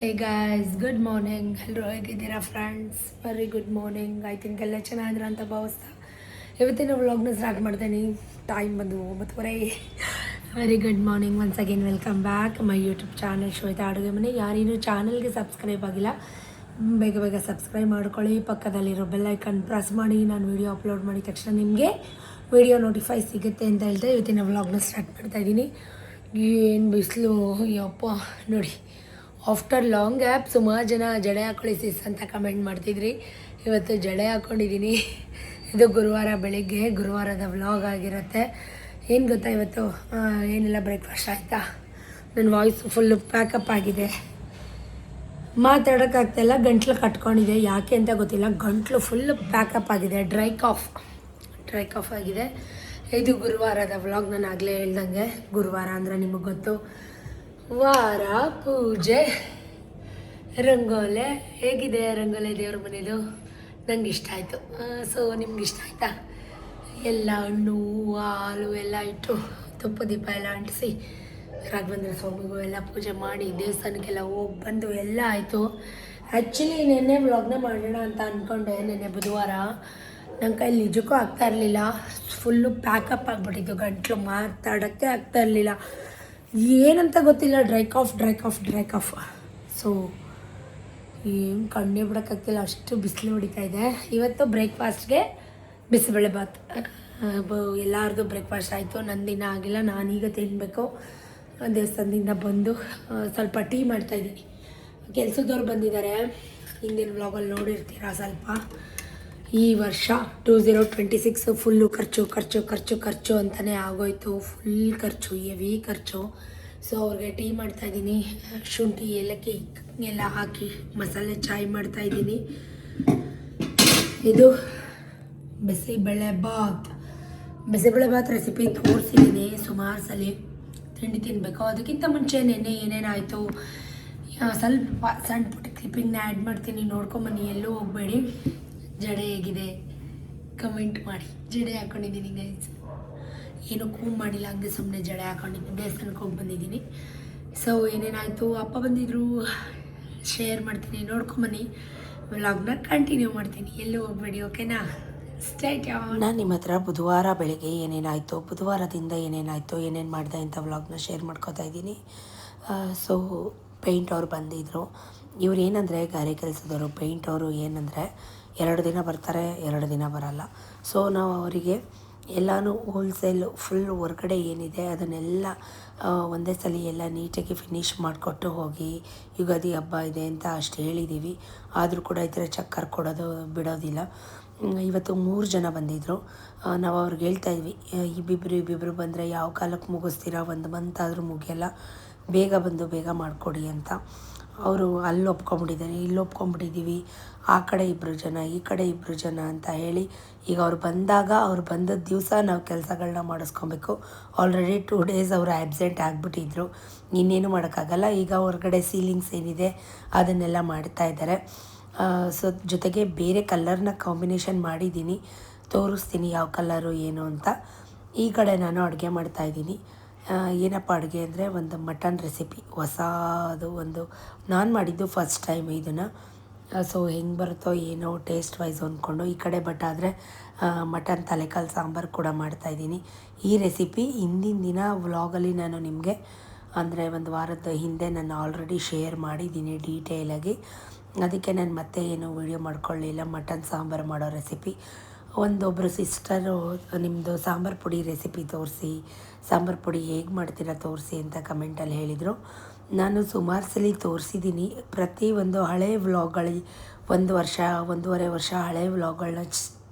Hey guys, good morning. ಎಲ್ಲರೂ ಹೇಗಿದ್ದೀರಾ friends? Very good morning. I think ಎಲ್ಲ ಚೆನ್ನಾಗಿದ್ರು ಅಂತ ಭಾವಿಸ್ತಾ ಇವತ್ತಿನ ವ್ಲಾಗ್ನ ಸ್ಟಾರ್ಟ್ ಮಾಡ್ತೀನಿ. ಟೈಮ್ ಬಂದು 9:30. Very good morning. Once again welcome back my YouTube channel Shweta ಅಡುಗೆ ಮನೆ. ಯಾರೇನು ಚಾನಲ್ಗೆ ಸಬ್ಸ್ಕ್ರೈಬ್ ಆಗಿಲ್ಲ ಬೇಗ ಬೇಗ ಸಬ್ಸ್ಕ್ರೈಬ್ ಮಾಡ್ಕೊಳ್ಳಿ. ಪಕ್ಕದಲ್ಲಿರೋ ಬೆಲ್ ಐಕನ್ ಪ್ರೆಸ್ ಮಾಡಿ. ನಾನು ವೀಡಿಯೋ ಅಪ್ಲೋಡ್ ಮಾಡಿದ ತಕ್ಷಣ ನಿಮಗೆ ವೀಡಿಯೋ ನೋಟಿಫೈ ಸಿಗುತ್ತೆ ಅಂತ ಹೇಳ್ತಾ ಇವತ್ತಿನ ವ್ಲಾಗ್ನ ಸ್ಟಾರ್ಟ್ ಮಾಡ್ತಾಯಿದ್ದೀನಿ. ಏನು ಬಿಸಿಲು ಯಪ್ಪ ನೋಡಿ. ಆಫ್ಟರ್ ಲಾಂಗ್ ಗ್ಯಾಪ್ ಸುಮಾರು ಜನ ಜಡೆ ಹಾಕೊಳ್ಳಿ ಸಿಸ್ ಅಂತ ಕಮೆಂಟ್ ಮಾಡ್ತಿದ್ರಿ. ಇವತ್ತು ಜಡೆ ಹಾಕ್ಕೊಂಡಿದ್ದೀನಿ. ಇದು ಗುರುವಾರ ಬೆಳಿಗ್ಗೆ ಗುರುವಾರದ ವ್ಲಾಗ್ ಆಗಿರುತ್ತೆ. ಏನು ಗೊತ್ತಾ, ಇವತ್ತು ಏನೆಲ್ಲ ಬ್ರೇಕ್ಫಾಸ್ಟ್ ಆಯಿತಾ. ನನ್ನ ವಾಯ್ಸ್ ಫುಲ್ಲು ಪ್ಯಾಕಪ್ ಆಗಿದೆ, ಮಾತಾಡೋಕ್ಕಾಗ್ತಾಯಿಲ್ಲ, ಗಂಟ್ಲು ಕಟ್ಕೊಂಡಿದೆ. ಯಾಕೆ ಅಂತ ಗೊತ್ತಿಲ್ಲ, ಗಂಟ್ಲು ಫುಲ್ಲು ಪ್ಯಾಕಪ್ ಆಗಿದೆ. ಡ್ರೈ ಕಾಫ್ ಆಗಿದೆ. ಇದು ಗುರುವಾರದ ವ್ಲಾಗ್. ನಾನು ಆಗಲೇ ಹೇಳ್ದಂಗೆ ಗುರುವಾರ ಅಂದರೆ ನಿಮಗೆ ಗೊತ್ತು, ವಾರ ಪೂಜೆ ರಂಗೋಲೆ. ಹೇಗಿದೆ ರಂಗೋಲೆ ದೇವ್ರ ಮನೇದು? ನಂಗೆ ಇಷ್ಟ ಆಯಿತು. ಸೊ ನಿಮ್ಗೆ ಇಷ್ಟ ಆಯಿತಾ? ಎಲ್ಲ ಹಣ್ಣು ಹಾಲು ಎಲ್ಲ ಇಟ್ಟು ತುಪ್ಪ ದೀಪ ಎಲ್ಲ ಅಂಟಿಸಿ ರಾಘವೇಂದ್ರ ಸ್ವಾಮಿಗೂ ಎಲ್ಲ ಪೂಜೆ ಮಾಡಿ ದೇವಸ್ಥಾನಕ್ಕೆಲ್ಲ ಹೋಗಿ ಬಂದು ಎಲ್ಲ ಆಯಿತು. ಆ್ಯಕ್ಚುಲಿ ನೆನ್ನೆ ವ್ಲಾಗ್ನ ಮಾಡೋಣ ಅಂತ ಅಂದ್ಕೊಂಡೆ. ನೆನ್ನೆ ಬುಧವಾರ ನನ್ನ ಕೈಲಿ ನಿಜಕ್ಕೂ ಆಗ್ತಾ ಇರಲಿಲ್ಲ. ಫುಲ್ಲು ಪ್ಯಾಕಪ್ ಆಗಿಬಿಟ್ಟಿತ್ತು, ಗಂಟ್ಲು ಮಾತಾಡೋಕ್ಕೆ ಆಗ್ತಾ ಇರಲಿಲ್ಲ. ಏನಂತ ಗೊತ್ತಿಲ್ಲ, ಡ್ರೈ ಕಾಫ್. ಸೊ ಏನು ಕಣ್ಣೇ ಬಿಡೋಕ್ಕಾಗ್ತಿಲ್ಲ, ಅಷ್ಟು ಬಿಸಿಲು ಹೊಡಿತಾ ಇದೆ. ಇವತ್ತು ಬ್ರೇಕ್ಫಾಸ್ಟ್ಗೆ ಬಿಸಿಬೇಳೆ ಬಾತ್. ಎಲ್ಲರದು ಬ್ರೇಕ್ಫಾಸ್ಟ್ ಆಯಿತು, ನನ್ನ ದಿನ ಆಗಿಲ್ಲ. ನಾನೀಗ ತಿನ್ನಬೇಕು. ದೇವಸ್ಥಾನದಿಂದ ಬಂದು ಸ್ವಲ್ಪ ಟೀ ಮಾಡ್ತಾಯಿದ್ದೀನಿ. ಕೆಲಸದವ್ರು ಬಂದಿದ್ದಾರೆ. ಹಿಂದಿನ ವ್ಲಾಗಲ್ಲಿ ನೋಡಿರ್ತೀರ ಸ್ವಲ್ಪ. ಈ ವರ್ಷ 2026 ಫುಲ್ಲು ಖರ್ಚು ಅಂತಲೇ ಆಗೋಯ್ತು. ಫುಲ್ ಖರ್ಚು, ಹೆವಿ ಖರ್ಚು. ಸೊ ಅವ್ರಿಗೆ ಟೀ ಮಾಡ್ತಾಯಿದ್ದೀನಿ. ಶುಂಠಿ ಏಲಕ್ಕಿ ಎಲ್ಲ ಹಾಕಿ ಮಸಾಲೆ ಚಾಯ್ ಮಾಡ್ತಾಯಿದ್ದೀನಿ. ಇದು ಬಿಸಿಬೇಳೆ ಬಾತ್ ರೆಸಿಪಿ ತೋರಿಸಿದ್ದೀನಿ ಸುಮಾರು ಸಲ. ತಿಂಡಿ ತಿನ್ನಬೇಕು. ಅದಕ್ಕಿಂತ ಮುಂಚೆ ನೆನ್ನೆ ಏನೇನಾಯಿತು ಸ್ವಲ್ಪ ಸಣ್ಣ ಪುಟ್ಟ ಕ್ಲಿಪ್ಪಿಂಗ್ನ ಆ್ಯಡ್ ಮಾಡ್ತೀನಿ, ನೋಡ್ಕೊಂಬನ್ನಿ. ಎಲ್ಲೂ ಹೋಗಬೇಡಿ. ಜಡೆ ಹೇಗಿದೆ ಕಮೆಂಟ್ ಮಾಡಿ. ಜಡೆ ಹಾಕ್ಕೊಂಡಿದ್ದೀನಿ ಗೈಸ್, ಏನೂ ಕೂಮ್ ಮಾಡಿಲ್ಲ, ಹಂಗೆ ಸುಮ್ಮನೆ ಜಡೆ ಹಾಕ್ಕೊಂಡಿದ್ದೀನಿ. ದೇವಸ್ಥಾನಕ್ಕೆ ಹೋಗಿ ಬಂದಿದ್ದೀನಿ. ಸೊ ಏನೇನಾಯಿತು, ಅಪ್ಪ ಬಂದಿದ್ದರು, ಶೇರ್ ಮಾಡ್ತೀನಿ, ನೋಡ್ಕೊಂಬನ್ನಿ. ವ್ಲಾಗ್ನ ಕಂಟಿನ್ಯೂ ಮಾಡ್ತೀನಿ, ಎಲ್ಲೂ ಹೋಗಬೇಡಿ. ಓಕೆನಾ? ಸ್ಟೇಟ್. ನಾನು ನಿಮ್ಮ ಹತ್ರ ಬುಧವಾರ ಬೆಳಗ್ಗೆ ಏನೇನಾಯಿತು, ಬುಧವಾರದಿಂದ ಏನೇನಾಯಿತು, ಏನೇನು ಮಾಡಿದೆ ಅಂತ ವ್ಲಾಗ್ನ ಶೇರ್ ಮಾಡ್ಕೋತಾ ಇದ್ದೀನಿ. ಸೊ ಪೇಂಟ್ ಅವ್ರು ಬಂದಿದ್ದರು. ಇವ್ರು ಏನಂದರೆ ಗಾರೆ ಕೆಲಸದವರು. ಪೇಂಟ್ ಅವರು ಏನಂದರೆ 2 ದಿನ ಬರ್ತಾರೆ, 2 ದಿನ ಬರಲ್ಲ. ಸೊ ನಾವು ಅವರಿಗೆ ಎಲ್ಲನೂ ಹೋಲ್ಸೇಲ್ ಫುಲ್ ಹೊರ್ಗಡೆ ಏನಿದೆ ಅದನ್ನೆಲ್ಲ ಒಂದೇ ಸಲ ಎಲ್ಲ ನೀಟಾಗಿ ಫಿನಿಷ್ ಮಾಡಿಕೊಟ್ಟು ಹೋಗಿ. ಯುಗಾದಿ ಹಬ್ಬ ಇದೆ ಅಂತ ಅಷ್ಟು ಹೇಳಿದ್ದೀವಿ. ಆದರೂ ಕೂಡ ಈ ಥರ ಚಕ್ಕರ್ ಕೊಡೋದು ಬಿಡೋದಿಲ್ಲ. ಇವತ್ತು 3 ಜನ ಬಂದಿದ್ದರು. ನಾವು ಅವ್ರಿಗೆ ಹೇಳ್ತಾಯಿದ್ವಿ, ಇಬ್ಬಿಬ್ಬರು ಬಂದರೆ ಯಾವ ಕಾಲಕ್ಕೆ ಮುಗಿಸ್ತೀರಾ, 1 ಮಂತ್ ಆದರೂ ಮುಗಿಯಲ್ಲ, ಬೇಗ ಬಂದು ಬೇಗ ಮಾಡಿಕೊಡಿ ಅಂತ. ಅವರು ಅಲ್ಲಿ ಒಪ್ಕೊಂಬಿಟ್ಟಿದ್ದಾರೆ, ಇಲ್ಲಿ ಒಪ್ಕೊಂಬಿಟ್ಟಿದ್ದೀವಿ. ಆ ಕಡೆ 2 ಜನ, ಈ ಕಡೆ 2 ಜನ ಅಂತ ಹೇಳಿ ಈಗ ಅವ್ರು ಬಂದದ ದಿವಸ ನಾವು ಕೆಲಸಗಳನ್ನ ಮಾಡಿಸ್ಕೊಬೇಕು. ಆಲ್ರೆಡಿ 2 ಡೇಸ್ ಅವರು ಆ್ಯಬ್ಸೆಂಟ್ ಆಗಿಬಿಟ್ಟಿದ್ರು. ಇನ್ನೇನು ಮಾಡೋಕ್ಕಾಗಲ್ಲ. ಈಗ ಹೊರಗಡೆ ಸೀಲಿಂಗ್ಸ್ ಏನಿದೆ ಅದನ್ನೆಲ್ಲ ಮಾಡ್ತಾಯಿದ್ದಾರೆ. ಸೊ ಜೊತೆಗೆ ಬೇರೆ ಕಲರ್ನ ಕಾಂಬಿನೇಷನ್ ಮಾಡಿದ್ದೀನಿ, ತೋರಿಸ್ತೀನಿ ಯಾವ ಕಲರು ಏನು ಅಂತ. ಈ ಕಡೆ ನಾನು ಅಡುಗೆ ಮಾಡ್ತಾಯಿದ್ದೀನಿ. ಏನಪ್ಪ ಅಡುಗೆ ಅಂದರೆ ಒಂದು ಮಟನ್ ರೆಸಿಪಿ, ಹೊಸದು ಒಂದು. ನಾನು ಮಾಡಿದ್ದು ಫಸ್ಟ್ ಟೈಮ್ ಇದನ್ನು. ಸೊ ಹೆಂಗೆ ಬರುತ್ತೋ ಏನೋ ಟೇಸ್ಟ್ ವೈಸ್ ಅಂದ್ಕೊಂಡು ಈ ಕಡೆ. ಬಟ್ ಆದರೆ ಮಟನ್ ತಲೆಕಾಲು ಸಾಂಬಾರು ಕೂಡ ಮಾಡ್ತಾಯಿದ್ದೀನಿ. ಈ ರೆಸಿಪಿ ಹಿಂದಿನ ದಿನ ವ್ಲಾಗಲ್ಲಿ ನಾನು ನಿಮಗೆ ಅಂದರೆ 1 ವಾರದ ಹಿಂದೆ ನಾನು ಆಲ್ರೆಡಿ ಶೇರ್ ಮಾಡಿದ್ದೀನಿ ಡೀಟೇಲಾಗಿ. ಅದಕ್ಕೆ ನಾನು ಮತ್ತೆ ಏನು ವೀಡಿಯೋ ಮಾಡ್ಕೊಳ್ಳಿಲ್ಲ. ಮಟನ್ ಸಾಂಬಾರು ಮಾಡೋ ರೆಸಿಪಿ. ಒಬ್ಬರು ಸಿಸ್ಟರು ನಿಮ್ಮದು ಸಾಂಬಾರು ಪುಡಿ ರೆಸಿಪಿ ತೋರಿಸಿ, ಸಾಂಬಾರು ಪುಡಿ ಹೇಗೆ ಮಾಡ್ತೀರಾ ತೋರಿಸಿ ಅಂತ ಕಮೆಂಟಲ್ಲಿ ಹೇಳಿದರು. ನಾನು ಸುಮಾರು ಸಲ ತೋರಿಸಿದ್ದೀನಿ. ಪ್ರತಿ ಒಂದು ಹಳೆ ವ್ಲಾಗ್ಗಳಿಗೆ 1 ವರ್ಷ 1.5 ವರ್ಷ ಹಳೆ ವ್ಲಾಗ್ಗಳನ್ನ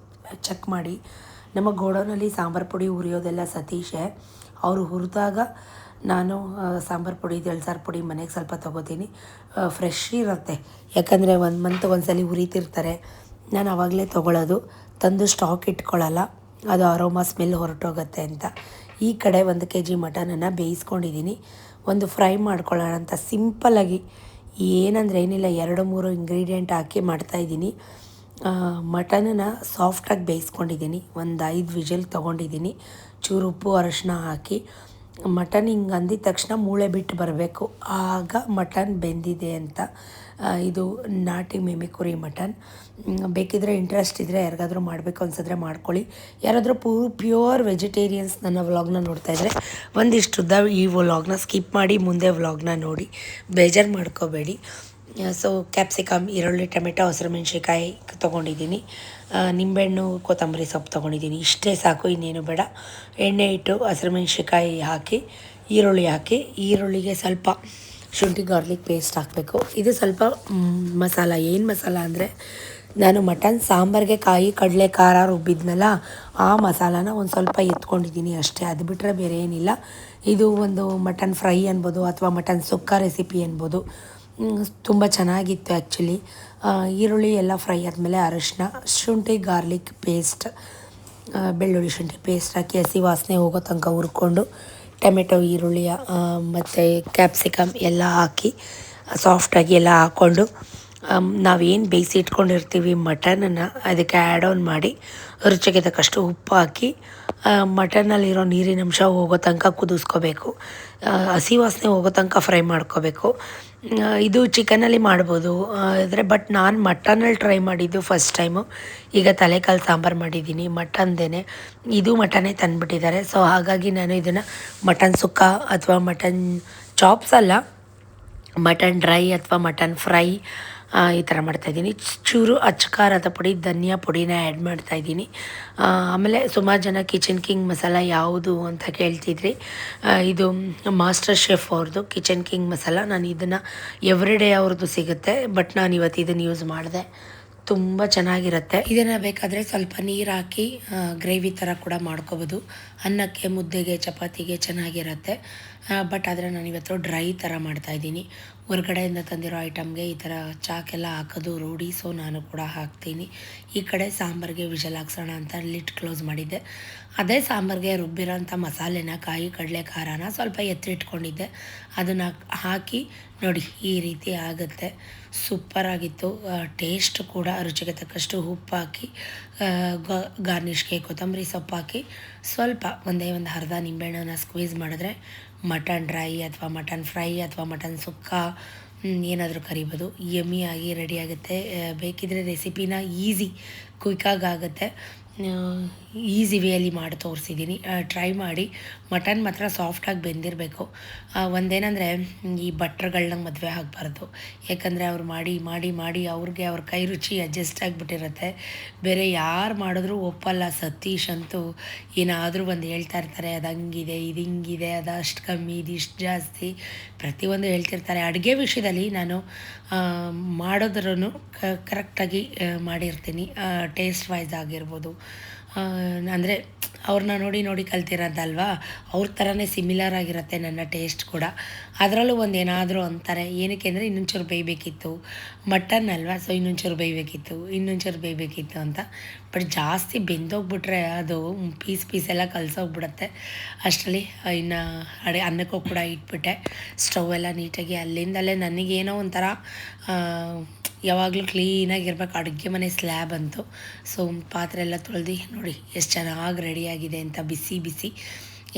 ಚೆಕ್ ಮಾಡಿ. ನಮ್ಮ ಗೋಡೌನಲ್ಲಿ ಸಾಂಬಾರು ಪುಡಿ ಹುರಿಯೋದೆಲ್ಲ ಸತೀಶೇ. ಅವರು ಹುರಿದಾಗ ನಾನು ಸಾಂಬಾರು ಪುಡಿ, ದಳ್ಸಾರು ಪುಡಿ ಮನೆಗೆ ಸ್ವಲ್ಪ ತೊಗೋತೀನಿ. ಫ್ರೆಶ್ ಇರುತ್ತೆ, ಯಾಕಂದರೆ 1 ಮಂತ್ ಒಂದ್ಸಲ ಹುರಿತಿರ್ತಾರೆ. ನಾನು ಆವಾಗಲೇ ತೊಗೊಳ್ಳೋದು, ತಂದು ಸ್ಟಾಕ್ ಇಟ್ಕೊಳ್ಳಲ್ಲ, ಅದು ಅರೋಮಾ ಸ್ಮೆಲ್ ಹೊರಟೋಗುತ್ತೆ ಅಂತ. ಈ ಕಡೆ 1 kg ಮಟನನ್ನು ಬೇಯಿಸ್ಕೊಂಡಿದ್ದೀನಿ. ಒಂದು ಫ್ರೈ ಮಾಡ್ಕೊಳ್ಳೋಣ ಅಂತ ಸಿಂಪಲ್ಲಾಗಿ, ಏನಂದರೆ ಏನಿಲ್ಲ, 2-3 ಇಂಗ್ರೀಡಿಯೆಂಟ್ ಹಾಕಿ ಮಾಡ್ತಾಯಿದ್ದೀನಿ. ಮಟನನ್ನು ಸಾಫ್ಟಾಗಿ ಬೇಯಿಸ್ಕೊಂಡಿದ್ದೀನಿ. ಒಂದು 5 ವಿಷಲ್ ತೊಗೊಂಡಿದ್ದೀನಿ. ಚೂರು ಉಪ್ಪು ಅರಶಿನ ಹಾಕಿ ಮಟನ್ ಹಿಂಗೆ ಅಂದಿದ ತಕ್ಷಣ ಮೂಳೆ ಬಿಟ್ಟು ಬರಬೇಕು, ಆಗ ಮಟನ್ ಬೆಂದಿದೆ ಅಂತ. ಇದು ನಾಟಿ ಮಿಮಿಕುರಿ ಮಟನ್. ಬೇಕಿದ್ರೆ ಇಂಟ್ರೆಸ್ಟ್ ಇದ್ದರೆ ಯಾರಿಗಾದ್ರೂ ಮಾಡಬೇಕು ಅನ್ಸಿದ್ರೆ ಮಾಡ್ಕೊಳ್ಳಿ. ಯಾರಾದರೂ ಪ್ಯೂರ್ ವೆಜಿಟೇರಿಯನ್ಸ್ ನನ್ನ ವ್ಲಾಗ್ನ ನೋಡ್ತಾ ಇದ್ದರೆ ಒಂದಿಷ್ಟುದ್ದ ಈ ವ್ಲಾಗ್ನ ಸ್ಕಿಪ್ ಮಾಡಿ ಮುಂದೆ ವ್ಲಾಗ್ನ ನೋಡಿ, ಬೇಜಾರು ಮಾಡ್ಕೋಬೇಡಿ. ಸೊ ಕ್ಯಾಪ್ಸಿಕಮ್, ಈರುಳ್ಳಿ, ಟೊಮೆಟೊ, ಹಸಿರು ಮೆಣಸಿನ್ಕಾಯಿ ತೊಗೊಂಡಿದ್ದೀನಿ, ನಿಂಬೆಹಣ್ಣು, ಕೊತ್ತಂಬರಿ ಸೊಪ್ಪು ತೊಗೊಂಡಿದ್ದೀನಿ. ಇಷ್ಟೇ ಸಾಕು, ಇನ್ನೇನು ಬೇಡ. ಎಣ್ಣೆ ಇಟ್ಟು ಹಸಿರು ಮೆಣಸಿನ್ಕಾಯಿ ಹಾಕಿ ಈರುಳ್ಳಿ ಹಾಕಿ, ಈರುಳ್ಳಿಗೆ ಸ್ವಲ್ಪ ಶುಂಠಿ ಗಾರ್ಲಿಕ್ ಪೇಸ್ಟ್ ಹಾಕಬೇಕು. ಇದು ಸ್ವಲ್ಪ ಮಸಾಲ. ಏನು ಮಸಾಲ ಅಂದರೆ, ನಾನು ಮಟನ್ ಸಾಂಬಾರಿಗೆ ಕಾಯಿ ಕಡಲೆ ಖಾರ ರುಬ್ಬಿದ್ನಲ್ಲ, ಆ ಮಸಾಲಾನ ಒಂದು ಸ್ವಲ್ಪ ಎತ್ಕೊಂಡಿದ್ದೀನಿ ಅಷ್ಟೇ. ಅದು ಬಿಟ್ಟರೆ ಬೇರೆ ಏನಿಲ್ಲ. ಇದು ಒಂದು ಮಟನ್ ಫ್ರೈ ಅನ್ಬೋದು ಅಥವಾ ಮಟನ್ ಸುಕ್ಕ ರೆಸಿಪಿ ಅನ್ಬೋದು. ತುಂಬ ಚೆನ್ನಾಗಿತ್ತು ಆ್ಯಕ್ಚುಲಿ. ಈರುಳ್ಳಿ ಎಲ್ಲ ಫ್ರೈ ಆದಮೇಲೆ ಅರಶಿನ, ಶುಂಠಿ ಗಾರ್ಲಿಕ್ ಪೇಸ್ಟ್, ಬೆಳ್ಳುಳ್ಳಿ ಶುಂಠಿ ಪೇಸ್ಟ್ ಹಾಕಿ ಹಸಿ ವಾಸನೆ ಹೋಗೋ ತನಕ ಹುರ್ಕೊಂಡು, ಟೊಮೆಟೊ, ಈರುಳ್ಳಿ ಮತ್ತು ಕ್ಯಾಪ್ಸಿಕಮ್ ಎಲ್ಲ ಹಾಕಿ ಸಾಫ್ಟಾಗಿ ಎಲ್ಲ ಹಾಕ್ಕೊಂಡು, ನಾವೇನು ಬೇಯಿಸಿ ಇಟ್ಕೊಂಡಿರ್ತೀವಿ ಮಟನನ್ನು ಅದಕ್ಕೆ ಆ್ಯಡ್ ಆನ್ ಮಾಡಿ ರುಚಿಗೆ ತಕ್ಕಷ್ಟು ಉಪ್ಪು ಹಾಕಿ ಮಟನ್ನಲ್ಲಿರೋ ನೀರಿನಂಶ ಹೋಗೋ ತನಕ ಕುದಿಸ್ಕೋಬೇಕು. ಹಸಿ ವಾಸನೆ ಹೋಗೋ ತನಕ ಫ್ರೈ ಮಾಡ್ಕೋಬೇಕು. ಇದು ಚಿಕನಲ್ಲಿ ಮಾಡ್ಬೋದು ಆದರೆ ಬಟ್ ನಾನು ಮಟನಲ್ಲಿ ಟ್ರೈ ಮಾಡಿದ್ದು ಫಸ್ಟ್ ಟೈಮು. ಈಗ ತಲೆಕಾಲು ಸಾಂಬಾರು ಮಾಡಿದ್ದೀನಿ ಮಟನ್ದೇ. ಇದು ಮಟನ್ನೇ ತಂದುಬಿಟ್ಟಿದ್ದಾರೆ. ಸೊ ಹಾಗಾಗಿ ನಾನು ಇದನ್ನು ಮಟನ್ ಸುಕ್ಕ ಅಥವಾ ಮಟನ್ ಚಾಪ್ಸ್ ಅಲ್ಲ, ಮಟನ್ ಡ್ರೈ ಅಥವಾ ಮಟನ್ ಫ್ರೈ ಈ ಥರ ಮಾಡ್ತಾಯಿದ್ದೀನಿ. ಚೂರು ಅಚ್ಚ ಖಾರದ ಪುಡಿ, ಧನಿಯಾ ಪುಡಿನ ಆ್ಯಡ್ ಮಾಡ್ತಾಯಿದ್ದೀನಿ. ಆಮೇಲೆ ಸುಮಾರು ಜನ ಕಿಚನ್ ಕಿಂಗ್ ಮಸಾಲ ಯಾವುದು ಅಂತ ಕೇಳ್ತಿದ್ರಿ. ಇದು ಮಾಸ್ಟರ್ ಶೆಫ್ ಅವ್ರದ್ದು ಕಿಚನ್ ಕಿಂಗ್ ಮಸಾಲ. ನಾನು ಇದನ್ನು ಎವ್ರಿಡೇ ಅವ್ರದ್ದು ಸಿಗುತ್ತೆ, ಬಟ್ ನಾನು ಇವತ್ತು ಇದನ್ನು ಯೂಸ್ ಮಾಡಿದೆ. ತುಂಬ ಚೆನ್ನಾಗಿರುತ್ತೆ. ಇದನ್ನು ಬೇಕಾದರೆ ಸ್ವಲ್ಪ ನೀರು ಹಾಕಿ ಗ್ರೇವಿ ಥರ ಕೂಡ ಮಾಡ್ಕೋಬೋದು. ಅನ್ನಕ್ಕೆ, ಮುದ್ದೆಗೆ, ಚಪಾತಿಗೆ ಚೆನ್ನಾಗಿರುತ್ತೆ. ಬಟ್ ಆದರೆ ನಾನು ಇವತ್ತು ಡ್ರೈ ಥರ ಮಾಡ್ತಾಯಿದ್ದೀನಿ. ಹೊರಗಡೆಯಿಂದ ತಂದಿರೋ ಐಟಮ್ಗೆ ಈ ಥರ ಚಾಕೆಲ್ಲ ಹಾಕೋದು ರೂಢಿ, ಸೊ ನಾನು ಕೂಡ ಹಾಕ್ತೀನಿ. ಈ ಕಡೆ ಸಾಂಬಾರಿಗೆ ವಿಷಲ್ ಹಾಕ್ಸೋಣ ಅಂತ ಲಿಡ್ ಕ್ಲೋಸ್ ಮಾಡಿದ್ದೆ. ಅದೇ ಸಾಂಬಾರಿಗೆ ರುಬ್ಬಿರೋಂಥ ಮಸಾಲೆನ, ಕಾಯಿ ಕಡಲೆ ಖಾರನ ಸ್ವಲ್ಪ ಎತ್ತಿಟ್ಕೊಂಡಿದ್ದೆ, ಅದನ್ನು ಹಾಕಿ ನೋಡಿ ಈ ರೀತಿ ಆಗುತ್ತೆ. ಸೂಪರಾಗಿತ್ತು. ಟೇಸ್ಟ್ ಕೂಡ ರುಚಿಗೆ ತಕ್ಕಷ್ಟು ಉಪ್ಪು ಹಾಕಿ, ಗಾರ್ನಿಷ್ಗೆ ಕೊತ್ತಂಬರಿ ಸೊಪ್ಪು ಹಾಕಿ, ಸ್ವಲ್ಪ ಒಂದು ಅರ್ಧ ನಿಂಬೆಹಣ್ಣನ್ನು ಸ್ಕ್ವೀಸ್ ಮಾಡಿದ್ರೆ ಮಟನ್ ಡ್ರೈ ಅಥವಾ ಮಟನ್ ಫ್ರೈ ಅಥವಾ ಮಟನ್ ಸುಕ್ಕ ಏನಾದರೂ ಕರಿಬೋದು. ಯಮ್ಮಿಯಾಗಿ ರೆಡಿಯಾಗುತ್ತೆ. ಬೇಕಿದ್ರೆ ರೆಸಿಪಿನ ಕ್ವಿಕ್ಕಾಗಿ ಆಗುತ್ತೆ, ಈಸಿ ವೇಯಲ್ಲಿ ಮಾಡಿ ತೋರಿಸಿದ್ದೀನಿ. ಟ್ರೈ ಮಾಡಿ. ಮಟನ್ ಮಾತ್ರ ಸಾಫ್ಟಾಗಿ ಬೆಂದಿರಬೇಕು. ಒಂದೇನಂದರೆ ಈ ಭಟ್ರುಗಳನ್ನ ಮದುವೆ ಆಗಬಾರ್ದು. ಯಾಕಂದರೆ ಅವ್ರು ಮಾಡಿ ಮಾಡಿ ಮಾಡಿ ಅವ್ರಿಗೆ ಅವ್ರ ಕೈ ರುಚಿ ಅಡ್ಜಸ್ಟ್ ಆಗಿಬಿಟ್ಟಿರುತ್ತೆ. ಬೇರೆ ಯಾರು ಮಾಡಿದ್ರೂ ಒಪ್ಪಲ್ಲ. ಸತೀಶ್ ಅಂತೂ ಏನಾದರೂ ಒಂದು ಹೇಳ್ತಾ ಇರ್ತಾರೆ, ಅದು ಹಂಗಿದೆ, ಇದು ಹಿಂಗಿದೆ, ಅದು ಅಷ್ಟು ಕಮ್ಮಿ, ಇದು ಇಷ್ಟು ಜಾಸ್ತಿ, ಪ್ರತಿಯೊಂದು ಹೇಳ್ತಿರ್ತಾರೆ. ಅಡುಗೆ ವಿಷಯದಲ್ಲಿ ನಾನು ಮಾಡೋದ್ರೂ ಕರೆಕ್ಟಾಗಿ ಮಾಡಿರ್ತೀನಿ. ಟೇಸ್ಟ್ ವೈಸ್ ಆಗಿರ್ಬೋದು, ಅಂದರೆ ಅವ್ರನ್ನ ನೋಡಿ ಕಲ್ತಿರೋದಲ್ವಾ, ಅವ್ರ ಥರನೇ ಸಿಮಿಲರ್ ಆಗಿರುತ್ತೆ ನನ್ನ ಟೇಸ್ಟ್ ಕೂಡ. ಅದರಲ್ಲೂ ಒಂದು ಏನಾದರೂ ಅಂತಾರೆ, ಏನಕ್ಕೆ ಅಂದರೆ ಇನ್ನೊಂಚೂರು ಬೇಯಬೇಕಿತ್ತು, ಮಟನ್ ಅಲ್ವಾ, ಸೊ ಇನ್ನೊಂಚೂರು ಬೇಯಬೇಕಿತ್ತು ಅಂತ. ಬಟ್ ಜಾಸ್ತಿ ಬೆಂದೋಗ್ಬಿಟ್ರೆ ಅದು ಪೀಸ್ ಎಲ್ಲ ಕಲಸೋಗ್ಬಿಡುತ್ತೆ. ಅಷ್ಟರಲ್ಲಿ ಇನ್ನು ಅನ್ನಕ್ಕೂ ಕೂಡ ಇಟ್ಬಿಟ್ಟೆ. ಸ್ಟವ್ ಎಲ್ಲ ನೀಟಾಗಿ ಅಲ್ಲಿಂದಲೇ ನನಗೇನೋ ಒಂಥರ ಯಾವಾಗಲೂ ಕ್ಲೀನಾಗಿರ್ಬೇಕು ಅಡುಗೆ ಮನೆ ಸ್ಲ್ಯಾಬ್ ಅಂತು. ಸೊ ಪಾತ್ರೆ ಎಲ್ಲ ತೊಳೆದು ನೋಡಿ ಎಷ್ಟು ಚೆನ್ನಾಗಿ ರೆಡಿಯಾಗಿದೆ ಅಂತ, ಬಿಸಿ ಬಿಸಿ.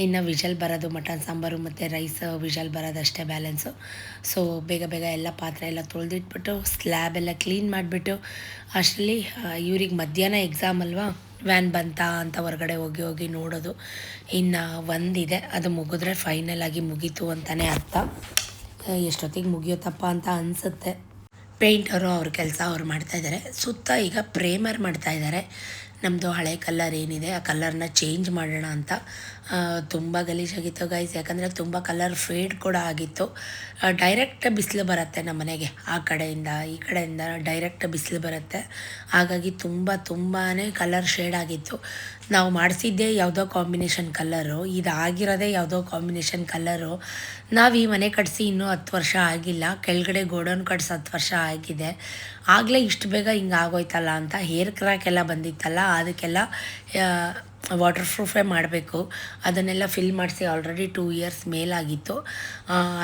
ಇನ್ನು ವಿಷಲ್ ಬರೋದು ಮಟನ್ ಸಾಂಬಾರು ಮತ್ತು ರೈಸ್ ವಿಷಲ್ ಬರೋದಷ್ಟೇ ಬ್ಯಾಲೆನ್ಸು. ಸೊ ಬೇಗ ಎಲ್ಲ ಪಾತ್ರೆ ಎಲ್ಲ ತೊಳೆದಿಟ್ಬಿಟ್ಟು ಸ್ಲ್ಯಾಬ್ ಎಲ್ಲ ಕ್ಲೀನ್ ಮಾಡಿಬಿಟ್ಟು, ಅಷ್ಟರಲ್ಲಿ ಇವ್ರಿಗೆ ಮಧ್ಯಾಹ್ನ ಎಕ್ಸಾಮ್ ಅಲ್ವಾ, ವ್ಯಾನ್ ಬಂತಾ ಅಂತ ಹೊರಗಡೆ ಹೋಗಿ ನೋಡೋದು. ಇನ್ನು ಒಂದಿದೆ, ಅದು ಮುಗಿದ್ರೆ ಫೈನಲ್ ಆಗಿ ಮುಗೀತು ಅಂತಲೇ ಅರ್ಥ. ಎಷ್ಟೊತ್ತಿಗೆ ಮುಗಿಯುತ್ತಪ್ಪ ಅಂತ ಅನಿಸುತ್ತೆ. ಪೇಂಟರು ಅವ್ರ ಕೆಲಸ ಅವ್ರು ಮಾಡ್ತಾಯಿದ್ದಾರೆ. ಸುತ್ತ ಈಗ ಪ್ರೇಮರ್ ಮಾಡ್ತಾಯಿದ್ದಾರೆ. ನಮ್ಮದು ಹಳೆ ಕಲ್ಲರ್ ಏನಿದೆ ಆ ಕಲ್ಲರ್ನ ಚೇಂಜ್ ಮಾಡೋಣ ಅಂತ. ತುಂಬ ಗಲೀಜಾಗಿತ್ತು ಗೈಸ್, ಯಾಕಂದರೆ ತುಂಬ ಕಲರ್ ಫೇಡ್ ಕೂಡ ಆಗಿತ್ತು. ಡೈರೆಕ್ಟ್ ಬಿಸಿಲು ಬರುತ್ತೆ ನಮ್ಮ ಮನೆಗೆ, ಆ ಕಡೆಯಿಂದ ಈ ಕಡೆಯಿಂದ ಡೈರೆಕ್ಟ್ ಬಿಸಿಲು ಬರುತ್ತೆ. ಹಾಗಾಗಿ ತುಂಬಾ ಕಲರ್ ಶೇಡ್ ಆಗಿತ್ತು. ನಾವು ಮಾಡಿಸಿದ್ದೇ ಯಾವುದೋ ಕಾಂಬಿನೇಷನ್ ಕಲ್ಲರು, ಇದಾಗಿರೋದೇ ಯಾವುದೋ ಕಾಂಬಿನೇಷನ್ ಕಲ್ಲರು. ನಾವು ಈ ಮನೆ ಕಟ್ಟಿಸಿ ಇನ್ನೂ 10 ವರ್ಷ ಆಗಿಲ್ಲ, ಕೆಳಗಡೆ ಗೋಡೌನ್ ಕಟ್ಸಿ 10 ವರ್ಷ ಆಗಿದೆ. ಆಗಲೇ ಇಷ್ಟು ಬೇಗ ಹಿಂಗೆ ಆಗೋಯ್ತಲ್ಲ ಅಂತ, ಹೇರ್ ಕ್ರ್ಯಾಕ್ ಎಲ್ಲ ಬಂದಿತ್ತಲ್ಲ, ಅದಕ್ಕೆಲ್ಲ ವಾಟರ್ ಪ್ರೂಫೇ ಮಾಡಬೇಕು. ಅದನ್ನೆಲ್ಲ ಫಿಲ್ ಮಾಡಿಸಿ ಆಲ್ರೆಡಿ 2 ಇಯರ್ಸ್ ಮೇಲಾಗಿತ್ತು.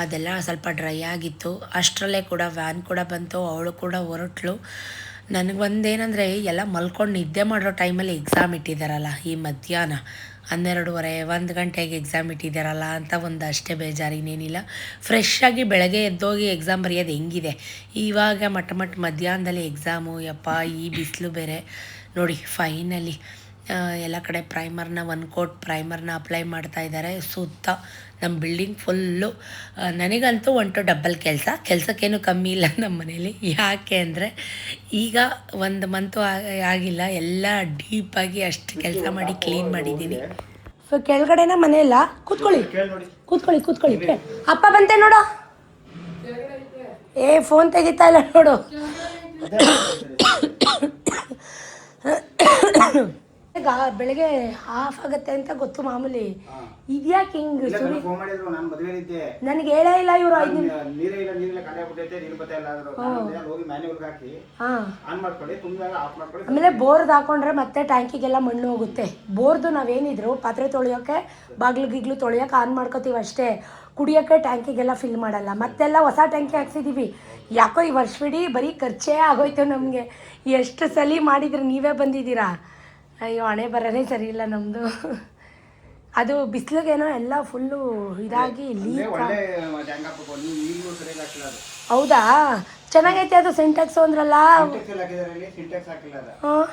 ಅದೆಲ್ಲ ಸ್ವಲ್ಪ ಡ್ರೈ ಆಗಿತ್ತು. ಅಷ್ಟರಲ್ಲೇ ಕೂಡ ವ್ಯಾನ್ ಕೂಡ ಬಂತು, ಅವಳು ಕೂಡ ಹೊರಟ್ಲು. ನನಗೊಂದೇನೆಂದರೆ ಎಲ್ಲ ಮಲ್ಕೊಂಡು ನಿದ್ದೆ ಮಾಡೋ ಟೈಮಲ್ಲಿ ಎಕ್ಸಾಮ್ ಇಟ್ಟಿದ್ದಾರಲ್ಲ ಈ ಮಧ್ಯಾಹ್ನ, 12:30 1 ಗಂಟೆಗೆ ಎಕ್ಸಾಮ್ ಇಟ್ಟಿದ್ದಾರಲ್ಲ ಅಂತ ಒಂದು ಅಷ್ಟೇ ಬೇಜಾರು, ಇನ್ನೇನಿಲ್ಲ. ಫ್ರೆಶ್ ಆಗಿ ಬೆಳಗ್ಗೆ ಎದ್ದೋಗಿ ಎಕ್ಸಾಮ್ ಬರೆಯೋದು ಹೆಂಗಿದೆ. ಇವಾಗ ಮಧ್ಯಾಹ್ನದಲ್ಲಿ ಎಕ್ಸಾಮು, ಯಪ್ಪ ಈ ಬಿಸಿಲು ಬೇರೆ ನೋಡಿ. ಫೈನಲಿ ಎಲ್ಲ ಕಡೆ ಪ್ರೈಮರ್ನ 1 ಕೋಟ್ ಪ್ರೈಮರ್ನ ಅಪ್ಲೈ ಮಾಡ್ತಾ ಇದ್ದಾರೆ ಸುತ್ತ ನಮ್ಮ ಬಿಲ್ಡಿಂಗ್ ಫುಲ್ಲು. ನನಗಂತೂ ಡಬ್ಬಲ್ ಕೆಲಸಕ್ಕೇನು ಕಮ್ಮಿ ಇಲ್ಲ ನಮ್ಮ ಮನೇಲಿ. ಯಾಕೆ ಅಂದರೆ ಈಗ 1 ಮಂತು ಆಗಿಲ್ಲ, ಎಲ್ಲ ಡೀಪಾಗಿ ಅಷ್ಟು ಕೆಲಸ ಮಾಡಿ ಕ್ಲೀನ್ ಮಾಡಿದ್ದೀನಿ. ಸೊ ಕೆಳಗಡೆನ ಮನೆ ಇಲ್ಲ, ಕೂತ್ಕೊಳ್ಳಿ ಕೂತ್ಕೊಳ್ಳಿ ಕೂತ್ಕೊಳ್ಳಿ. ಅಪ್ಪ ಬಂತೆ ನೋಡು, ಫೋನ್ ತೆಗಿತಾ ಇಲ್ಲ ನೋಡು. ಬೆಳಗ್ಗೆ ಆಫ್ ಆಗುತ್ತೆ ಅಂತ ಗೊತ್ತು ಮಾಮೂಲಿ, ಇದ್ಯಾಕೆ ಹಿಂಗ್ ನನಗೆ ಹೇಳೇ ಇಲ್ಲ ಇವರು. ಆಮೇಲೆ ಬೋರ್ದು ಹಾಕೊಂಡ್ರೆ ಮತ್ತೆ ಟ್ಯಾಂಕಿಗೆಲ್ಲ ಮಣ್ಣು ಹೋಗುತ್ತೆ. ಬೋರ್ದು ನಾವೇನಿದ್ರು ಪಾತ್ರೆ ತೊಳೆಯೋಕೆ ಬಾಗ್ಲು ತೊಳೆಯೋಕೆ ಆನ್ ಮಾಡ್ಕೋತೀವಿ ಅಷ್ಟೇ, ಕುಡಿಯೋಕ್ಕೆ ಟ್ಯಾಂಕಿಗೆಲ್ಲ ಫಿಲ್ ಮಾಡಲ್ಲ. ಮತ್ತೆಲ್ಲ ಹೊಸ ಟ್ಯಾಂಕಿ ಹಾಕ್ಸಿದ್ದೀವಿ. ಯಾಕೋ ಈ ವರ್ಷವಿಡೀ ಬರೀ ಖರ್ಚೇ ಆಗೋಯ್ತು ನಮಗೆ. ಎಷ್ಟು ಸಲ ಮಾಡಿದ್ರೆ ನೀವೇ ಬಂದಿದ್ದೀರಾ. ಅಯ್ಯೋ ಹಣೆ ಬರನೇ ಸರಿ ಇಲ್ಲ ನಮ್ಮದು. ಅದು ಬಿಸಿಲಿಗೇನೋ ಎಲ್ಲ ಫುಲ್ಲು ಇದಾಗಿ ಲೀಕ್. ಹೌದಾ, ಚೆನ್ನಾಗೈತೆ ಅದು ಸಿಂಟೆಕ್ಸು ಅಂದ್ರಲ್ಲ. ಹಾಂ,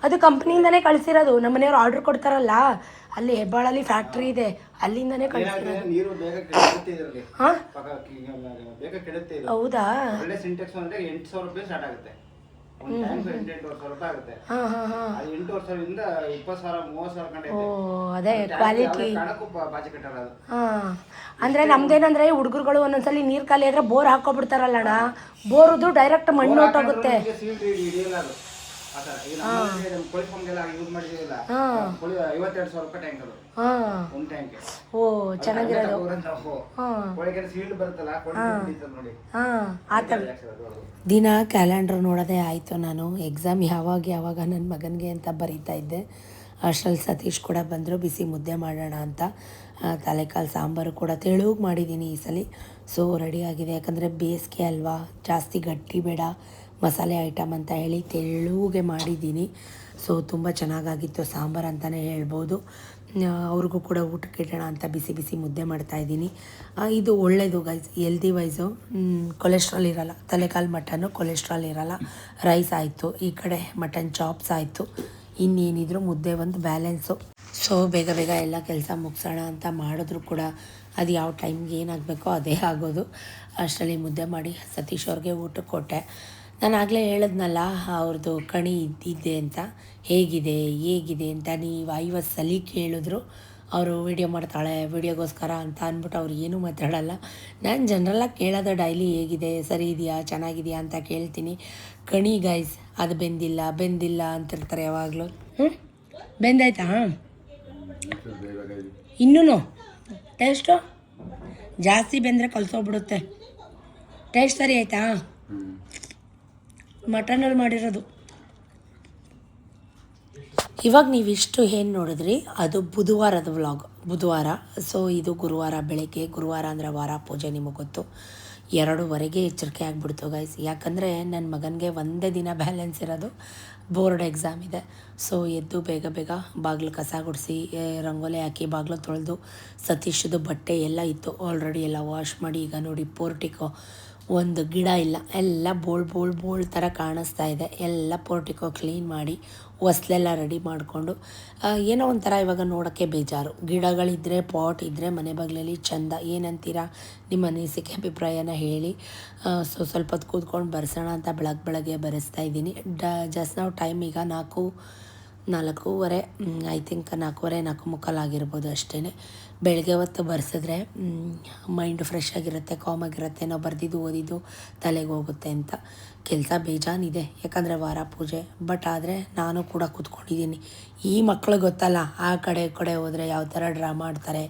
ಅದು ಕಂಪ್ನಿಯಿಂದನೇ ಕಳಿಸಿರೋದು. ನಮ್ಮ ಮನೆಯವ್ರು ಆರ್ಡ್ರ್ ಕೊಡ್ತಾರಲ್ಲ, ಅಲ್ಲಿ ಹೆಬ್ಬಾಳಲ್ಲಿ ಫ್ಯಾಕ್ಟ್ರಿ ಇದೆ, ಅಲ್ಲಿಂದನೇ ಕಳಿಸಿರೋದು. ಹಾಂ, ಹೌದಾ. ಅದೇ ಕ್ವಾಲಿಟಿ. ಅಂದ್ರೆ ನಮ್ದೇನಂದ್ರೆ ಹುಡುಗರುಗಳು ಒಂದೊಂದ್ಸಲಿ ನೀರ್ ಖಾಲಿ ಆದ್ರೆ ಬೋರ್ ಹಾಕೋಬಿಡ್ತಾರಲ್ಲಣ್ಣ, ಬೋರ್ದು ಡೈರೆಕ್ಟ್ ಮಣ್ಣು ಹೊಟ್ಟೋಗುತ್ತೆ. ಓ ಚೆನ್ನಾಗಿರೋದು. ದಿನ ಕ್ಯಾಲೆಂಡರ್ ನೋಡೋದೇ ಆಯಿತು. ನಾನು ಎಕ್ಸಾಮ್ ಯಾವಾಗ ನನ್ನ ಮಗನಿಗೆ ಅಂತ ಬರೀತಾ ಇದ್ದೆ. ಅಷ್ಟರಲ್ಲಿ ಸತೀಶ್ ಕೂಡ ಬಂದರು. ಬಿಸಿ ಮುದ್ದೆ ಮಾಡೋಣ ಅಂತ ತಲೆಕಾಲು ಸಾಂಬಾರು ಕೂಡ ತೆಳುಗೆ ಮಾಡಿದ್ದೀನಿ ಈ ಸಲ. ಸೊ ರೆಡಿಯಾಗಿದೆ, ಯಾಕಂದರೆ ಬೇಸಿಗೆ ಅಲ್ವಾ, ಜಾಸ್ತಿ ಗಟ್ಟಿ ಬೇಡ ಮಸಾಲೆ ಐಟಮ್ ಅಂತ ಹೇಳಿ ತೆಳುಗೆ ಮಾಡಿದ್ದೀನಿ. ಸೊ ತುಂಬ ಚೆನ್ನಾಗಾಗಿತ್ತು ಸಾಂಬಾರು ಅಂತಲೇ ಹೇಳ್ಬೋದು. ಅವ್ರಿಗೂ ಕೂಡ ಊಟಕ್ಕೆ ಇಡೋಣ ಅಂತ ಬಿಸಿ ಮುದ್ದೆ ಮಾಡ್ತಾಯಿದ್ದೀನಿ. ಇದು ಒಳ್ಳೆಯದು ಗೈಸ್, ಹೆಲ್ದಿ ವೈಸು. ಕೊಲೆಸ್ಟ್ರಾಲ್ ಇರೋಲ್ಲ, ತಲೆಕಾಲು ಮಟನ್ನು ಕೊಲೆಸ್ಟ್ರಾಲ್ ಇರೋಲ್ಲ. ರೈಸ್ ಆಯಿತು, ಈ ಕಡೆ ಮಟನ್ ಚಾಪ್ಸ್ ಆಯಿತು, ಇನ್ನೇನಿದ್ರು ಮುದ್ದೆ ಒಂದು ಬ್ಯಾಲೆನ್ಸು. ಸೊ ಬೇಗ ಎಲ್ಲ ಕೆಲಸ ಮುಗಿಸೋಣ ಅಂತ ಮಾಡಿದ್ರು ಕೂಡ ಅದು ಯಾವ ಟೈಮ್ಗೆ ಏನಾಗಬೇಕೋ ಅದೇ ಆಗೋದು. ಅಷ್ಟರಲ್ಲಿ ಮುದ್ದೆ ಮಾಡಿ ಸತೀಶ್ ಅವ್ರಿಗೆ ಊಟಕ್ಕೆ ಕೊಟ್ಟೆ. ನಾನು ಆಗಲೇ ಹೇಳಿದ್ನಲ್ಲ ಅವ್ರದ್ದು ಕಣಿ ಇದ್ದಿದ್ದೆ ಅಂತ, ಹೇಗಿದೆ ಅಂತ ನೀವು 50 ಸಲ ಕೇಳಿದ್ರು. ಅವರು ವೀಡಿಯೋ ಮಾಡ್ತಾಳೆ ವೀಡಿಯೋಗೋಸ್ಕರ ಅಂತ ಅಂದ್ಬಿಟ್ಟು ಅವ್ರು ಏನೂ ಮಾತಾಡೋಲ್ಲ. ನಾನು ಜನರಲ್ಲಾಗಿ ಕೇಳೋದು ಡೈಲಿ ಹೇಗಿದೆ, ಸರಿ ಇದೆಯಾ, ಚೆನ್ನಾಗಿದೆಯಾ ಅಂತ ಕೇಳ್ತೀನಿ. ಕಣಿ ಗೈಸ್ ಅದು ಬೆಂದಿಲ್ಲ ಅಂತಿರ್ತಾರೆ ಯಾವಾಗಲೂ. ಬೆಂದಾಯ್ತಾ ಇನ್ನೂ? ಟೇಸ್ಟು ಜಾಸ್ತಿ ಬೆಂದರೆ ಕಲಸೋಗ್ಬಿಡುತ್ತೆ. ಟೇಸ್ಟ್ ಸರಿ ಆಯಿತಾ? ಮಟನಲ್ಲಿ ಮಾಡಿರೋದು. ಇವಾಗ ನೀವಿಷ್ಟು ಏನು ನೋಡಿದ್ರಿ ಅದು ಬುಧವಾರದ ವ್ಲಾಗ್. ಬುಧವಾರ. ಸೊ ಇದು ಗುರುವಾರ ಬೆಳಗ್ಗೆ. ಗುರುವಾರ ಅಂದರೆ ವಾರ ಪೂಜೆ, ನಿಮಗೆ ಗೊತ್ತು. 2:30ಗೆ ಎಚ್ಚರಿಕೆ ಆಗಿಬಿಡ್ತು ಗೈಸ್. ಯಾಕಂದರೆ ನನ್ನ ಮಗನಿಗೆ ಒಂದೇ ದಿನ ಬ್ಯಾಲೆನ್ಸ್ ಇರೋದು, ಬೋರ್ಡ್ ಎಕ್ಸಾಮ್ ಇದೆ. ಸೊ ಎದ್ದು ಬೇಗ ಬಾಗಿಲು ಕಸ ಗುಡಿಸಿ ರಂಗೋಲಿ ಹಾಕಿ ಬಾಗಿಲು ತೊಳೆದು ಸತೀಶದು ಬಟ್ಟೆ ಎಲ್ಲ ಇತ್ತು ಆಲ್ರೆಡಿ ಎಲ್ಲ ವಾಶ್ ಮಾಡಿ. ಈಗ ನೋಡಿ ಪೋರ್ಟಿಕೋ ಒಂದು ಗಿಡ ಇಲ್ಲ, ಎಲ್ಲ ಬೋಳ್ ಥರ ಕಾಣಿಸ್ತಾ ಇದೆ. ಎಲ್ಲ ಪೋರ್ಟಿಕೋ ಕ್ಲೀನ್ ಮಾಡಿ ಹೊಸ್ಲೆಲ್ಲ ರೆಡಿ ಮಾಡಿಕೊಂಡು ಏನೋ ಒಂಥರ ಇವಾಗ ನೋಡೋಕ್ಕೆ ಬೇಜಾರು. ಗಿಡಗಳಿದ್ದರೆ ಪಾಟ್ ಇದ್ದರೆ ಮನೆ ಬಾಗಿಲಲ್ಲಿ ಚೆಂದ. ಏನಂತೀರಾ, ನಿಮ್ಮ ಅನಿಸಿಕೆ ಅಭಿಪ್ರಾಯನ ಹೇಳಿ. ಸೊ ಸ್ವಲ್ಪ ಹೊತ್ತು ಕೂತ್ಕೊಂಡು ಬರ್ಸೋಣ ಅಂತ ಬೆಳಗ್ಗೆ ಬರೆಸ್ತಾ ಇದ್ದೀನಿ. ಜಸ್ಟ್ ನಾವು ಟೈಮ್ ಈಗ 4:45 ಐ ಥಿಂಕ್ 4:15 4:45 ಆಗಿರ್ಬೋದು ಅಷ್ಟೇ. ಬೆಳಗ್ಗೆ ಹೊತ್ತು ಬರ್ಸಿದ್ರೆ ಮೈಂಡ್ ಫ್ರೆಶ್ ಆಗಿರುತ್ತೆ, ಕಾಮ್ ಆಗಿರುತ್ತೆ. ನಾವು ಬರೆದಿದ್ದು ಓದಿದ್ದು ತಲೆಗೆ ಹೋಗುತ್ತೆ ಅಂತ. ಕೆಲಸ ಬೇಜಾನಿದೆ, ಯಾಕಂದರೆ ವಾರ ಪೂಜೆ. ಬಟ್ ಆದರೆ ನಾನು ಕೂಡ ಕೂತ್ಕೊಂಡಿದ್ದೀನಿ. ಈ ಮಕ್ಕಳು ಗೊತ್ತಲ್ಲ, ಆ ಕಡೆ ಹೋದರೆ ಯಾವ ಥರ ಡ್ರಾ ಮಾಡ್ತಾರೆ,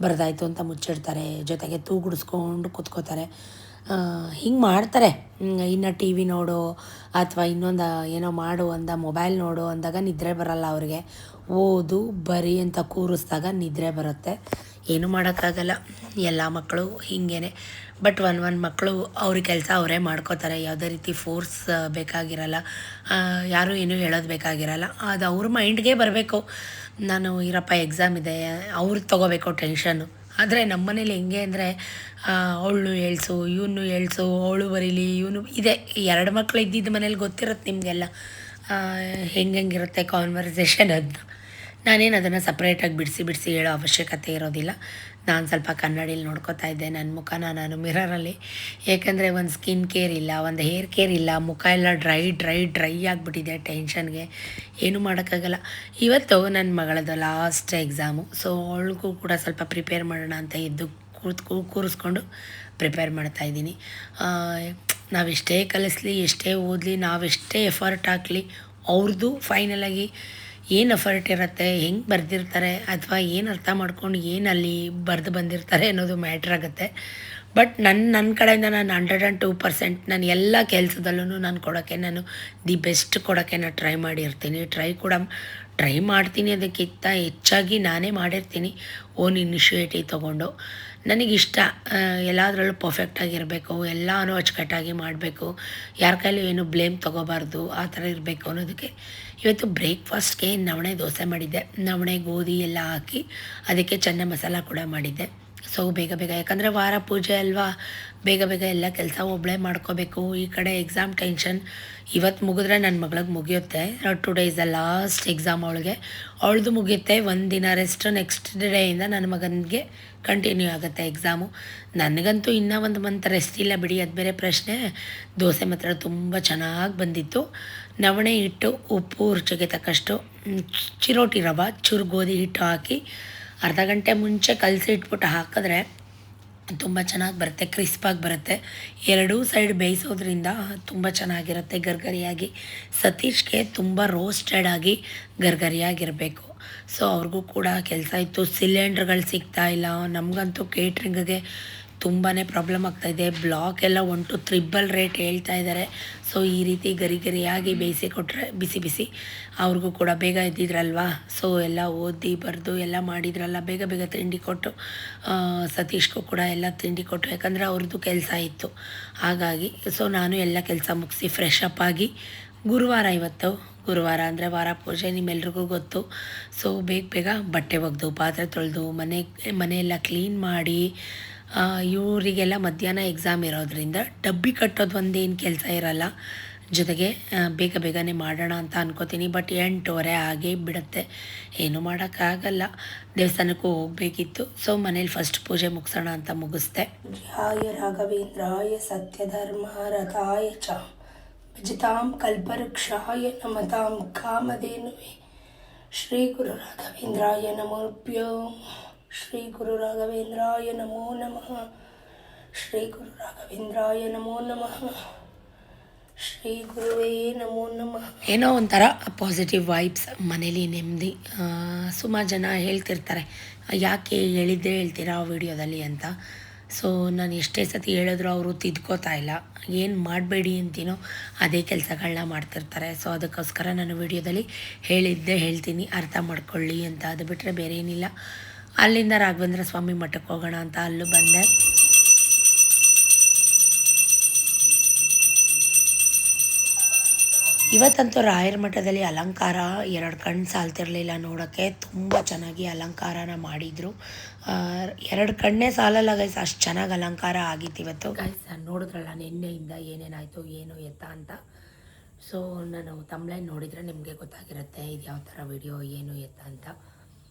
ಬರೆದಾಯ್ತು ಅಂತ ಮುಚ್ಚಿಡ್ತಾರೆ, ಜೊತೆಗೆ ತೂಗುಡಿಸ್ಕೊಂಡು ಕೂತ್ಕೋತಾರೆ. ಹಿಂಗೆ ಮಾಡ್ತಾರೆ. ಇನ್ನು ಟಿ ವಿ ನೋಡು ಅಥವಾ ಇನ್ನೊಂದು ಏನೋ ಮಾಡು ಅಂದ, ಮೊಬೈಲ್ ನೋಡು ಅಂದಾಗ ನಿದ್ರೆ ಬರಲ್ಲ ಅವ್ರಿಗೆ. ಓದು ಬರಿ ಅಂತ ಕೂರಿಸ್ದಾಗ ನಿದ್ರೆ ಬರುತ್ತೆ. ಏನೂ ಮಾಡೋಕ್ಕಾಗಲ್ಲ, ಎಲ್ಲ ಮಕ್ಕಳು ಹೀಗೇ. ಬಟ್ ಒಂದು ಮಕ್ಕಳು ಅವ್ರ ಕೆಲಸ ಅವರೇ ಮಾಡ್ಕೋತಾರೆ. ಯಾವುದೇ ರೀತಿ ಫೋರ್ಸ್ ಬೇಕಾಗಿರಲ್ಲ, ಯಾರೂ ಏನೂ ಹೇಳೋದು ಬೇಕಾಗಿರಲ್ಲ. ಅದು ಅವ್ರ ಮೈಂಡ್ಗೆ ಬರಬೇಕು. ನಾನು ಇರಪ್ಪ ಎಕ್ಸಾಮ್ ಇದೆ ಅವ್ರು ತೊಗೋಬೇಕು ಟೆನ್ಷನ್ನು. ಆದರೆ ನಮ್ಮ ಮನೇಲಿ ಹೆಂಗೆ ಅಂದರೆ ಅವಳನ್ನು ಏಳ್ಸು ಇವನು ಏಳ್ಸು ಅವಳು ಬರೀಲಿ ಇವನು ಇದೆ. 2 ಮಕ್ಕಳು ಇದ್ದಿದ್ದು ಮನೇಲಿ ಗೊತ್ತಿರುತ್ತೆ ನಿಮಗೆಲ್ಲ ಹೆಂಗಿರುತ್ತೆ ಕಾನ್ವರ್ಸೇಷನ್ ಅಂತ. ನಾನೇನು ಅದನ್ನು ಸಪ್ರೇಟಾಗಿ ಬಿಡಿಸಿ ಹೇಳೋ ಅವಶ್ಯಕತೆ ಇರೋದಿಲ್ಲ. ನಾನು ಸ್ವಲ್ಪ ಕನ್ನಡಿಲಿ ನೋಡ್ಕೋತಾ ಇದ್ದೆ ನನ್ನ ಮುಖನ ನಾನು ಮಿರರಲ್ಲಿ. ಏಕೆಂದರೆ ಒಂದು ಸ್ಕಿನ್ ಕೇರ್ ಇಲ್ಲ, ಒಂದು ಹೇರ್ ಕೇರ್ ಇಲ್ಲ, ಮುಖ ಎಲ್ಲ ಡ್ರೈ ಆಗಿಬಿಟ್ಟಿದೆ ಟೆನ್ಷನ್ಗೆ. ಏನೂ ಮಾಡೋಕ್ಕಾಗಲ್ಲ. ಇವತ್ತು ನನ್ನ ಮಗಳದ್ದು ಲಾಸ್ಟ್ ಎಕ್ಸಾಮು. ಸೊ ಅವಳಿಗೂ ಕೂಡ ಸ್ವಲ್ಪ ಪ್ರಿಪೇರ್ ಮಾಡೋಣ ಅಂತ ಎದ್ದು ಕೂರಿಸ್ಕೊಂಡು ಪ್ರಿಪೇರ್ ಮಾಡ್ತಾಯಿದ್ದೀನಿ. ನಾವೆಷ್ಟೇ ಕಲಿಸ್ಲಿ, ಎಷ್ಟೇ ಓದಲಿ, ನಾವೆಷ್ಟೇ ಎಫರ್ಟ್ ಹಾಕಲಿ, ಅವ್ರದ್ದು ಫೈನಲಾಗಿ ಏನು ಎಫರ್ಟ್ ಇರುತ್ತೆ, ಹೆಂಗೆ ಬರೆದಿರ್ತಾರೆ ಅಥವಾ ಏನು ಅರ್ಥ ಮಾಡ್ಕೊಂಡು ಏನು ಅಲ್ಲಿ ಬರೆದು ಬಂದಿರ್ತಾರೆ ಅನ್ನೋದು ಮ್ಯಾಟ್ರ್ ಆಗುತ್ತೆ. ಬಟ್ ನನ್ನ ಕಡೆಯಿಂದ ನಾನು 102% ನಾನು ಎಲ್ಲ ಕೆಲಸದಲ್ಲೂ ನಾನು ಕೊಡೋಕ್ಕೆ ನಾನು ದಿ ಬೆಸ್ಟ್ ಕೊಡೋಕ್ಕೆ ನಾನು ಟ್ರೈ ಮಾಡ್ತೀನಿ. ಅದಕ್ಕಿಂತ ಹೆಚ್ಚಾಗಿ ನಾನೇ ಮಾಡಿರ್ತೀನಿ ಓನ್ ಇನಿಷಿಯೇಟಿವ್ ತೊಗೊಂಡು. ನನಗಿಷ್ಟ ಎಲ್ಲದರಲ್ಲೂ ಪರ್ಫೆಕ್ಟಾಗಿರಬೇಕು, ಎಲ್ಲನೂ ಅಚ್ಚುಕಟ್ಟಾಗಿ ಮಾಡಬೇಕು, ಯಾರ ಕೈಲೂ ಏನು ಬ್ಲೇಮ್ ತೊಗೋಬಾರ್ದು, ಆ ಥರ ಇರಬೇಕು ಅನ್ನೋದಕ್ಕೆ ಇವತ್ತು ಬ್ರೇಕ್ಫಾಸ್ಟ್ಗೆ ನವಣೆ ದೋಸೆ ಮಾಡಿದ್ದೆ. ನವಣೆ ಗೋಧಿ ಎಲ್ಲ ಹಾಕಿ ಅದಕ್ಕೆ ಚೆನ್ನ ಮಸಾಲ ಕೂಡ ಮಾಡಿದ್ದೆ. ಸೊ ಬೇಗ ಯಾಕಂದರೆ ವಾರ ಪೂಜೆ ಅಲ್ವಾ, ಬೇಗ ಎಲ್ಲ ಕೆಲಸ ಒಬ್ಬಳೇ ಮಾಡ್ಕೋಬೇಕು. ಈ ಕಡೆ ಎಕ್ಸಾಮ್ ಟೆನ್ಷನ್. ಇವತ್ತು ಮುಗಿದ್ರೆ ನನ್ನ ಮಗಳಿಗೆ ಮುಗಿಯುತ್ತೆ. Today is the last exam ಅವಳದು ಮುಗಿಯುತ್ತೆ. ಒಂದಿನ ರೆಸ್ಟ್, ನೆಕ್ಸ್ಟ್ ಡೇಯಿಂದ ನನ್ನ ಮಗನಿಗೆ ಕಂಟಿನ್ಯೂ ಆಗುತ್ತೆ ಎಕ್ಸಾಮು. ನನಗಂತೂ ಇನ್ನೂ 1 ಮಂತ್ ರೆಸ್ಟ್ ಇಲ್ಲ ಬಿಡಿ, ಅದು ಬೇರೆ ಪ್ರಶ್ನೆ. ದೋಸೆ ಮಾತ್ರ ತುಂಬ ಚೆನ್ನಾಗಿ ಬಂದಿತ್ತು. ನವಣೆ ಹಿಟ್ಟು, ಉಪ್ಪು, ರುಚಿಗೆ ತಕ್ಕಷ್ಟು, ಚಿರೋಟಿ ರವೆ, ಚೂರು ಗೋಧಿ ಹಿಟ್ಟು ಹಾಕಿ ಅರ್ಧ ಗಂಟೆ ಮುಂಚೆ ಕಲಸಿ ಇಟ್ಬಿಟ್ಟು ಹಾಕಿದ್ರೆ ತುಂಬ ಚೆನ್ನಾಗಿ ಬರುತ್ತೆ, ಕ್ರಿಸ್ಪಾಗಿ ಬರುತ್ತೆ. 2 ಸೈಡ್ ಬೇಯಿಸೋದ್ರಿಂದ ತುಂಬ ಚೆನ್ನಾಗಿರುತ್ತೆ ಗರ್ಗರಿಯಾಗಿ. ಸತೀಶ್ಗೆ ತುಂಬ ರೋಸ್ಟೆಡ್ ಆಗಿ ಗರ್ಗರಿಯಾಗಿರಬೇಕು. ಸೊ ಅವ್ರಿಗೂ ಕೂಡ ಕೆಲಸ ಇತ್ತು. ಸಿಲಿಂಡ್ರ್ಗಳು ಸಿಗ್ತಾಯಿಲ್ಲ. ನಮಗಂತೂ ಕೇಟ್ರಿಂಗಿಗೆ ತುಂಬಾ ಪ್ರಾಬ್ಲಮ್ ಆಗ್ತಾಯಿದೆ. ಬ್ಲಾಕ್ ಎಲ್ಲ 1 to 3 ರೇಟ್ ಹೇಳ್ತಾ ಇದ್ದಾರೆ. ಸೊ ಈ ರೀತಿ ಗರಿಯಾಗಿ ಬೇಯಿಸಿ ಕೊಟ್ಟರೆ ಬಿಸಿ ಅವ್ರಿಗೂ ಕೂಡ ಬೇಗ ಇದ್ದಿದ್ರಲ್ವ. ಸೊ ಎಲ್ಲ ಓದಿ ಬರೆದು ಎಲ್ಲ ಮಾಡಿದ್ರಲ್ಲ, ಬೇಗ ತಿಂಡಿ ಕೊಟ್ಟು ಸತೀಶ್ಗೂ ಕೂಡ ಎಲ್ಲ ತಿಂಡಿ ಕೊಟ್ಟು, ಯಾಕಂದರೆ ಅವ್ರದ್ದು ಕೆಲಸ ಇತ್ತು. ಹಾಗಾಗಿ ಸೊ ನಾನು ಎಲ್ಲ ಕೆಲಸ ಮುಗಿಸಿ ಫ್ರೆಶ್ ಅಪ್ ಆಗಿ, ಗುರುವಾರ ಅಂದರೆ ವಾರ ಪೂಜೆ ನಿಮ್ಮೆಲ್ರಿಗೂ ಗೊತ್ತು. ಸೊ ಬೇಗ ಬಟ್ಟೆ ಒಗೆದು, ಪಾತ್ರೆ ತೊಳೆದು, ಮನೆಯೆಲ್ಲ ಕ್ಲೀನ್ ಮಾಡಿ, ಇವರಿಗೆಲ್ಲ ಮಧ್ಯಾಹ್ನ ಎಕ್ಸಾಮ್ ಇರೋದ್ರಿಂದ ಡಬ್ಬಿ ಕಟ್ಟೋದು ಒಂದೇನು ಕೆಲಸ ಇರಲ್ಲ. ಜೊತೆಗೆ ಬೇಗನೆ ಮಾಡೋಣ ಅಂತ ಅನ್ಕೋತೀನಿ. ಬಟ್ 8:30 ಆಗೇ ಬಿಡುತ್ತೆ, ಏನೂ ಮಾಡೋಕ್ಕಾಗಲ್ಲ. ದೇವಸ್ಥಾನಕ್ಕೂ ಹೋಗಬೇಕಿತ್ತು. ಸೊ ಮನೇಲಿ ಫಸ್ಟ್ ಪೂಜೆ ಮುಗಿಸೋಣ ಅಂತ ಮುಗಿಸ್ದೆ. ರಾಯ ರಾಘವೇಂದ್ರಾಯ ಸತ್ಯಧರ್ಮ ರಥಾಯ ಚ ಭಜತಾಂ ಕಲ್ಪವೃಕ್ಷಾಯ ನಮತಾಂ ಕಾಮಧೇನುವೆ ಶ್ರೀ ಗುರು ರಾಘವೇಂದ್ರಾಯ ನಮೋಭ್ಯೋ ಶ್ರೀ ಗುರು ರಾಘವೇಂದ್ರಾಯ ನಮೋ ನಮಃ ಶ್ರೀ ಗುರು ರಾಘವೇಂದ್ರಾಯ ನಮೋ ನಮಃ ಶ್ರೀ ಗುರುವೇ ನಮೋ ನಮಃ. ಏನೋ ಒಂಥರ ಪಾಸಿಟಿವ್ ವೈಬ್ಸ್, ಮನೇಲಿ ನೆಮ್ಮದಿ. ಸುಮಾರು ಜನ ಹೇಳ್ತಿರ್ತಾರೆ, ಯಾಕೆ ಹೇಳ್ತೀರಾ ಆ ವಿಡಿಯೋದಲ್ಲಿ ಅಂತ. ಸೊ ನಾನು ಎಷ್ಟೇ ಸತಿ ಹೇಳಿದ್ರು ಅವರು ತಿದ್ಕೋತಾ ಇಲ್ಲ. ಏನು ಮಾಡಬೇಡಿ ಅಂತೀನೋ ಅದೇ ಕೆಲಸಗಳನ್ನ ಮಾಡ್ತಿರ್ತಾರೆ. ಸೊ ಅದಕ್ಕೋಸ್ಕರ ನಾನು ವಿಡಿಯೋದಲ್ಲಿ ಹೇಳ್ತೀನಿ, ಅರ್ಥ ಮಾಡ್ಕೊಳ್ಳಿ ಅಂತ. ಅದು ಬಿಟ್ಟರೆ ಬೇರೆ ಏನಿಲ್ಲ. ಅಲ್ಲಿಂದ ರಾಘವೇಂದ್ರ ಸ್ವಾಮಿ ಮಠಕ್ಕೆ ಹೋಗೋಣ ಅಂತ ಅಲ್ಲೂ ಬಂದೆ. ಇವತ್ತಂತೂ ರಾಯರ ಮಠದಲ್ಲಿ ಅಲಂಕಾರ 2 ಕಣ್ಣು ಸಾಲ್ತಿರಲಿಲ್ಲ ನೋಡೋಕ್ಕೆ. ತುಂಬ ಚೆನ್ನಾಗಿ ಅಲಂಕಾರನ ಮಾಡಿದರು. 2 ಕಣ್ಣೇ ಸಾಲಲ್ಲ ಗೈಸ್, ಅಷ್ಟು ಚೆನ್ನಾಗಿ ಅಲಂಕಾರ ಆಗಿತ್ತು ಇವತ್ತು. ಗೈಸ್ ನೋಡಿದ್ರಲ್ಲ ನಿನ್ನೆಯಿಂದ ಏನೇನಾಯಿತು ಏನು ಎತ್ತ ಅಂತ. ಸೊ ನಾನು ತಮ್ಲೈನ್ ನೋಡಿದರೆ ನಿಮಗೆ ಗೊತ್ತಾಗಿರುತ್ತೆ ಇದು ಯಾವ ಥರ ವಿಡಿಯೋ ಏನು ಎತ್ತ ಅಂತ.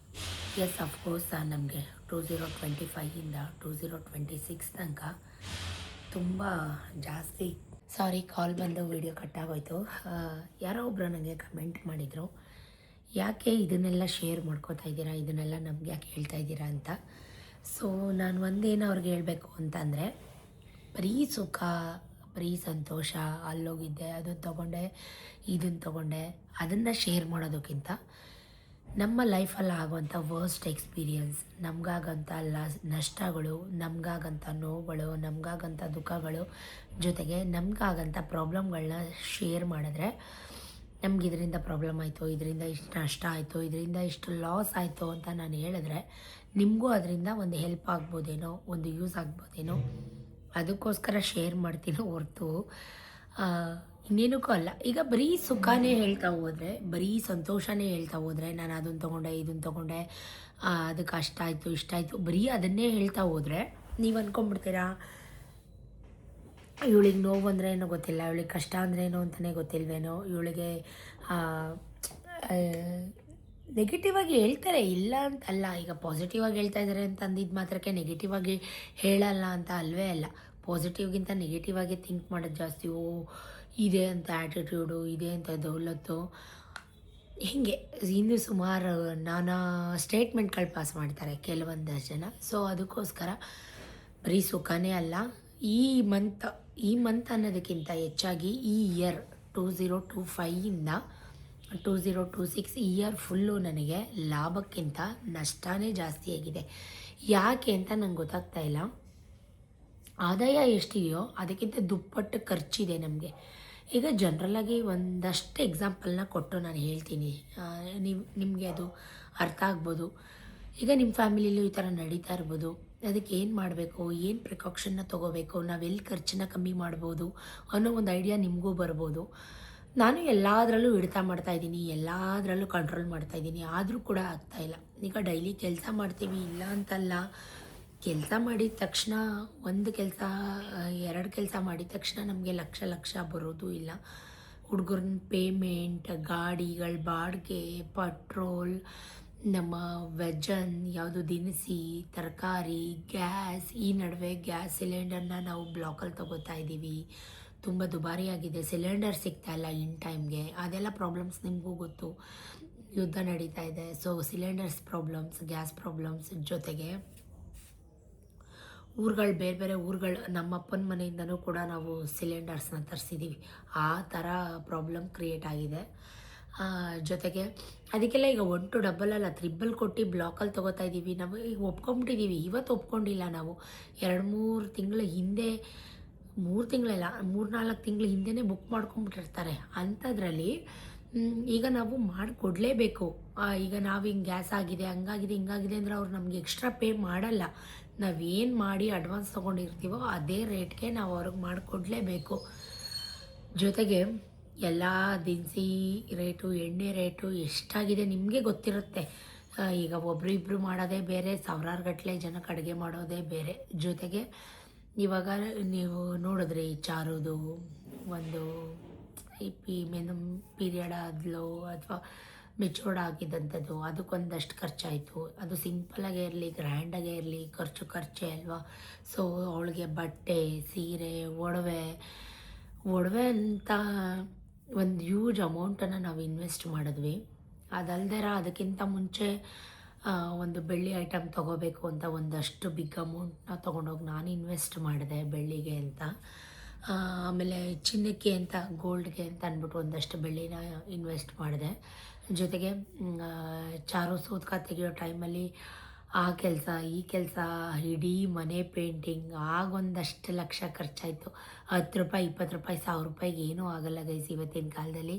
ಎಸ್ ಅಫ್ಕೋರ್ಸ್ ನಮಗೆ 2025ಇಂದ 2026 ತನಕ ತುಂಬ ಜಾಸ್ತಿ ಕಾಲ್ ಬಂದು ವಿಡಿಯೋ ಕಟ್ಟಾಗೋಯ್ತು. ಯಾರೋ ಒಬ್ಬರು ನನಗೆ ಕಮೆಂಟ್ ಮಾಡಿದರು, ಯಾಕೆ ಇದನ್ನೆಲ್ಲ ಶೇರ್ ಮಾಡ್ಕೋತಾ ಇದ್ದೀರಾ, ಇದನ್ನೆಲ್ಲ ನಮ್ಗೆ ಯಾಕೆ ಹೇಳ್ತಾ ಇದ್ದೀರಾ ಅಂತ. ಸೊ ನಾನು ಒಂದೇನು ಅವ್ರಿಗೆ ಹೇಳಬೇಕು ಅಂತಂದರೆ, ಬರೀ ಸುಖ, ಬರೀ ಸಂತೋಷ, ಅಲ್ಲೋಗಿದ್ದೆ ಅದನ್ನು ತೊಗೊಂಡೆ ಇದನ್ನು ತೊಗೊಂಡೆ ಅದನ್ನು ಶೇರ್ ಮಾಡೋದಕ್ಕಿಂತ ನಮ್ಮ ಲೈಫಲ್ಲಿ ಆಗುವಂಥ ವರ್ಸ್ಟ್ ಎಕ್ಸ್ಪೀರಿಯನ್ಸ್, ನಮಗಾಗಂಥ ನಷ್ಟಗಳು, ನಮಗಾಗಂಥ ನೋವುಗಳು, ನಮಗಾಗಂಥ ದುಃಖಗಳು, ಜೊತೆಗೆ ನಮಗಾಗಂಥ ಪ್ರಾಬ್ಲಮ್ಗಳನ್ನ ಶೇರ್ ಮಾಡಿದ್ರೆ, ನಮ್ಗೆ ಇದರಿಂದ ಪ್ರಾಬ್ಲಮ್ ಆಯಿತು, ಇದರಿಂದ ಇಷ್ಟು ನಷ್ಟ ಆಯಿತು, ಇದರಿಂದ ಇಷ್ಟು ಲಾಸ್ ಆಯಿತು ಅಂತ ನಾನು ಹೇಳಿದ್ರೆ ನಿಮಗೂ ಅದರಿಂದ ಒಂದು ಹೆಲ್ಪ್ ಆಗ್ಬೋದೇನೋ, ಒಂದು ಯೂಸ್ ಆಗ್ಬೋದೇನೋ, ಅದಕ್ಕೋಸ್ಕರ ಶೇರ್ ಮಾಡ್ತೀನೋ ಹೊರತು ಇನ್ನೇನಕ್ಕೂ ಅಲ್ಲ. ಈಗ ಬರೀ ಸುಖನೇ ಹೇಳ್ತಾ ಹೋದರೆ, ಬರೀ ಸಂತೋಷನೇ ಹೇಳ್ತಾ ಹೋದರೆ, ನಾನು ಅದನ್ನು ತೊಗೊಂಡೆ, ಇದನ್ನು ತೊಗೊಂಡೆ, ಅದಕ್ಕೆ ಅಷ್ಟಾಯಿತು ಇಷ್ಟಾಯಿತು, ಬರೀ ಅದನ್ನೇ ಹೇಳ್ತಾ ಹೋದರೆ ನೀವು ಅಂದ್ಕೊಂಬಿಡ್ತೀರಾ ಇವಳಿಗೆ ನೋವು ಅಂದರೆ ಏನೋ ಗೊತ್ತಿಲ್ಲ, ಇವಳಿಗೆ ಕಷ್ಟ ಅಂದರೆ ಏನು ಅಂತಲೇ ಗೊತ್ತಿಲ್ವೇನೋ, ಇವಳಿಗೆ ನೆಗೆಟಿವ್ ಆಗಿ ಹೇಳ್ತಾರೆ, ಇಲ್ಲ ಅಂತಲ್ಲ. ಈಗ ಪಾಸಿಟಿವ್ ಆಗಿ ಹೇಳ್ತಾ ಇದ್ದಾರೆ ಅಂತ ಅಂದಿದ್ದು ಮಾತ್ರಕ್ಕೆ ನೆಗೆಟಿವ್ ಆಗಿ ಹೇಳಲ್ಲ ಅಂತ ಅಲ್ವೇ ಅಲ್ಲ. ಪಾಸಿಟಿವ್ಗಿಂತ ನೆಗೆಟಿವ್ ಆಗಿ ಥಿಂಕ್ ಮಾಡೋದು ಜಾಸ್ತಿ. ಇದೆ ಅಂತ ಆ್ಯಟಿಟ್ಯೂಡು, ಇದೆ ಅಂತ ದೌಲತ್ತು, ಹೀಗೆ ಇನ್ನೂ ಸುಮಾರು ನಾನಾ ಸ್ಟೇಟ್ಮೆಂಟ್ಗಳು ಪಾಸ್ ಮಾಡ್ತಾರೆ ಕೆಲವೊಂದಷ್ಟು ಜನ. ಸೊ ಅದಕ್ಕೋಸ್ಕರ ಬರೀ ಸುಖನೇ ಅಲ್ಲ, ಈ ಮಂತ್ ಅನ್ನೋದಕ್ಕಿಂತ ಹೆಚ್ಚಾಗಿ ಈ ಇಯರ್ 2025ಇಂದ 2026 ಇಯರ್ ಫುಲ್ಲು ನನಗೆ ಲಾಭಕ್ಕಿಂತ ನಷ್ಟನೇ ಜಾಸ್ತಿ ಆಗಿದೆ. ಯಾಕೆ ಅಂತ ನಂಗೆ ಗೊತ್ತಾಗ್ತಾ ಇಲ್ಲ. ಆದಾಯ ಎಷ್ಟಿದೆಯೋ ಅದಕ್ಕಿಂತ ದುಪ್ಪಟ್ಟು ಖರ್ಚಿದೆ ನಮಗೆ. ಈಗ ಜನರಲಾಗಿ ಒಂದಷ್ಟು ಎಕ್ಸಾಂಪಲ್ನ ಕೊಟ್ಟು ನಾನು ಹೇಳ್ತೀನಿ, ನಿಮಗೆ ಅದು ಅರ್ಥ ಆಗ್ಬೋದು. ಈಗ ನಿಮ್ಮ ಫ್ಯಾಮಿಲಿಲೂ ಈ ಥರ ನಡೀತಾ ಇರ್ಬೋದು. ಅದಕ್ಕೆ ಏನು ಮಾಡಬೇಕು, ಏನು ಪ್ರಿಕಾಕ್ಷನ್ನ ತೊಗೋಬೇಕು, ನಾವೆಲ್ಲಿ ಖರ್ಚನ್ನ ಕಮ್ಮಿ ಮಾಡ್ಬೋದು ಅನ್ನೋ ಒಂದು ಐಡಿಯಾ ನಿಮಗೂ ಬರ್ಬೋದು. ನಾನು ಎಲ್ಲದರಲ್ಲೂ ಹಿಡಿತ ಮಾಡ್ತಾಯಿದ್ದೀನಿ, ಎಲ್ಲದರಲ್ಲೂ ಕಂಟ್ರೋಲ್ ಮಾಡ್ತಾಯಿದ್ದೀನಿ, ಆದರೂ ಕೂಡ ಆಗ್ತಾಯಿಲ್ಲ. ಈಗ ಡೈಲಿ ಕೆಲಸ ಮಾಡ್ತೀವಿ, ಇಲ್ಲ ಅಂತಲ್ಲ. ಕೆಲಸ ಮಾಡಿದ ತಕ್ಷಣ ಒಂದು ಕೆಲಸ 2 ಕೆಲಸ ಮಾಡಿದ ತಕ್ಷಣ ನಮಗೆ ಲಕ್ಷ ಬರೋದು ಇಲ್ಲ. ಹುಡುಗರನ್ನ ಪೇಮೆಂಟ್, ಗಾಡಿಗಳ ಬಾಡಿಗೆ, ಪೆಟ್ರೋಲ್, ನಮ್ಮ ವೆಜನ್ ಯಾವುದು ದಿನಸಿ, ತರಕಾರಿ, ಗ್ಯಾಸ್. ಈ ನಡುವೆ ಗ್ಯಾಸ್ ಸಿಲಿಂಡರ್ನ ನಾವು ಬ್ಲಾಕಲ್ಲಿ ತೊಗೋತಾ ಇದ್ದೀವಿ. ತುಂಬ ದುಬಾರಿಯಾಗಿದೆ, ಸಿಲಿಂಡರ್ ಸಿಗ್ತಾ ಇಲ್ಲ ಇನ್ ಟೈಮ್ಗೆ. ಅದೆಲ್ಲ ಪ್ರಾಬ್ಲಮ್ಸ್ ನಿಮಗೂ ಗೊತ್ತು. ಯುದ್ಧ ನಡೀತಾ ಇದೆ. So cylinders problems, gas problems ಜೊತೆಗೆ ಬೇರೆ ಊರುಗಳು, ನಮ್ಮ ಅಪ್ಪನ ಮನೆಯಿಂದನೂ ಕೂಡ ನಾವು ಸಿಲಿಂಡರ್ಸ್ನ ತರಿಸಿದ್ದೀವಿ. ಆ ಥರ ಪ್ರಾಬ್ಲಮ್ ಕ್ರಿಯೇಟ್ ಆಗಿದೆ. ಜೊತೆಗೆ ಅದಕ್ಕೆಲ್ಲ ಈಗ 1 to 2 ಅಲ್ಲ, 3 ಕೊಟ್ಟು ಬ್ಲಾಕಲ್ಲಿ ತೊಗೋತಾ ಇದ್ದೀವಿ. ನಾವು ಈಗ ಒಪ್ಕೊಂಬಿಟ್ಟಿದ್ದೀವಿ. ಇವತ್ತು ಒಪ್ಕೊಂಡಿಲ್ಲ ನಾವು. 2-3 ತಿಂಗಳ ಹಿಂದೆ, 3 ತಿಂಗಳಲ್ಲ, 3-4 ತಿಂಗಳ ಹಿಂದೆನೇ ಬುಕ್ ಮಾಡ್ಕೊಂಬಿಟ್ಟಿರ್ತಾರೆ. ಅಂಥದ್ರಲ್ಲಿ ಈಗ ನಾವು ಮಾಡಿಕೊಡ್ಲೇಬೇಕು. ಈಗ ನಾವು ಹಿಂಗೆ ಗ್ಯಾಸ್ ಆಗಿದೆ, ಹಂಗಾಗಿದೆ, ಹಿಂಗಾಗಿದೆ ಅಂದರೆ ಅವ್ರು ನಮಗೆ ಎಕ್ಸ್ಟ್ರಾ ಪೇ ಮಾಡಲ್ಲ. ನಾವೇನು ಮಾಡಿ ಅಡ್ವಾನ್ಸ್ ತೊಗೊಂಡಿರ್ತೀವೋ ಅದೇ ರೇಟ್ಗೆ ನಾವು ಅವ್ರಿಗೆ ಮಾಡಿಕೊಡ್ಲೇಬೇಕು. ಜೊತೆಗೆ ಎಲ್ಲ ದಿನಸಿ ರೇಟು, ಎಣ್ಣೆ ರೇಟು ಎಷ್ಟಾಗಿದೆ ನಿಮಗೆ ಗೊತ್ತಿರುತ್ತೆ. ಈಗ ಒಬ್ರು ಮಾಡೋದೇ ಬೇರೆ, ಸಾವಿರಾರು ಗಟ್ಟಲೆ ಜನಕ್ಕೆ ಅಡುಗೆ ಮಾಡೋದೇ ಬೇರೆ. ಜೊತೆಗೆ ಇವಾಗ ನೀವು ನೋಡಿದ್ರಿ ಚಾರುದು ಒಂದು ಪೀರಿಯಡ್ ಆದ್ಲೋ ಅಥವಾ ಮೆಚೂರ್ಡ್ ಆಗಿದ್ದಂಥದ್ದು, ಅದಕ್ಕೊಂದಷ್ಟು ಖರ್ಚಾಯಿತು. ಅದು ಸಿಂಪಲಾಗೇ ಇರಲಿ, ಗ್ರ್ಯಾಂಡಾಗೇ ಇರಲಿ, ಖರ್ಚೇ ಅಲ್ವಾ. ಸೊ ಅವಳಿಗೆ ಬಟ್ಟೆ, ಸೀರೆ, ಒಡವೆ ಅಂತ ಒಂದು ಹ್ಯೂಜ್ ಅಮೌಂಟನ್ನು ನಾವು ಇನ್ವೆಸ್ಟ್ ಮಾಡಿದ್ವಿ. ಅದಲ್ಲದೆ ಅದಕ್ಕಿಂತ ಮುಂಚೆ ಒಂದು ಬೆಳ್ಳಿ ಐಟಮ್ ತೊಗೋಬೇಕು ಅಂತ ಒಂದಷ್ಟು ಬಿಗ್ ಅಮೌಂಟ್ನ ತೊಗೊಂಡೋಗಿ ನಾನು ಇನ್ವೆಸ್ಟ್ ಮಾಡಿದೆ ಬೆಳ್ಳಿಗೆ ಅಂತ. ಆಮೇಲೆ ಚಿನ್ನಕ್ಕೆ ಅಂತ, ಗೋಲ್ಡ್ಗೆ ಅಂತ ಅಂದ್ಬಿಟ್ಟು ಒಂದಷ್ಟು ಬೆಳ್ಳಿನ ಇನ್ವೆಸ್ಟ್ ಮಾಡಿದೆ. ಜೊತೆಗೆ ಚಾರು ಸೂತ್ಕ ತೆಗೆಯೋ ಟೈಮಲ್ಲಿ ಆ ಕೆಲಸ, ಈ ಕೆಲಸ, ಇಡೀ ಮನೆ ಪೇಂಟಿಂಗ್, ಆಗೊಂದಷ್ಟು ಲಕ್ಷ ಖರ್ಚಾಯಿತು. 10 ರೂಪಾಯಿ, 20 ರೂಪಾಯಿ, 1000 ರೂಪಾಯಿಗೆ ಏನೂ ಆಗಲ್ಲ ಗೈಸ್ ಇವತ್ತಿನ ಕಾಲದಲ್ಲಿ.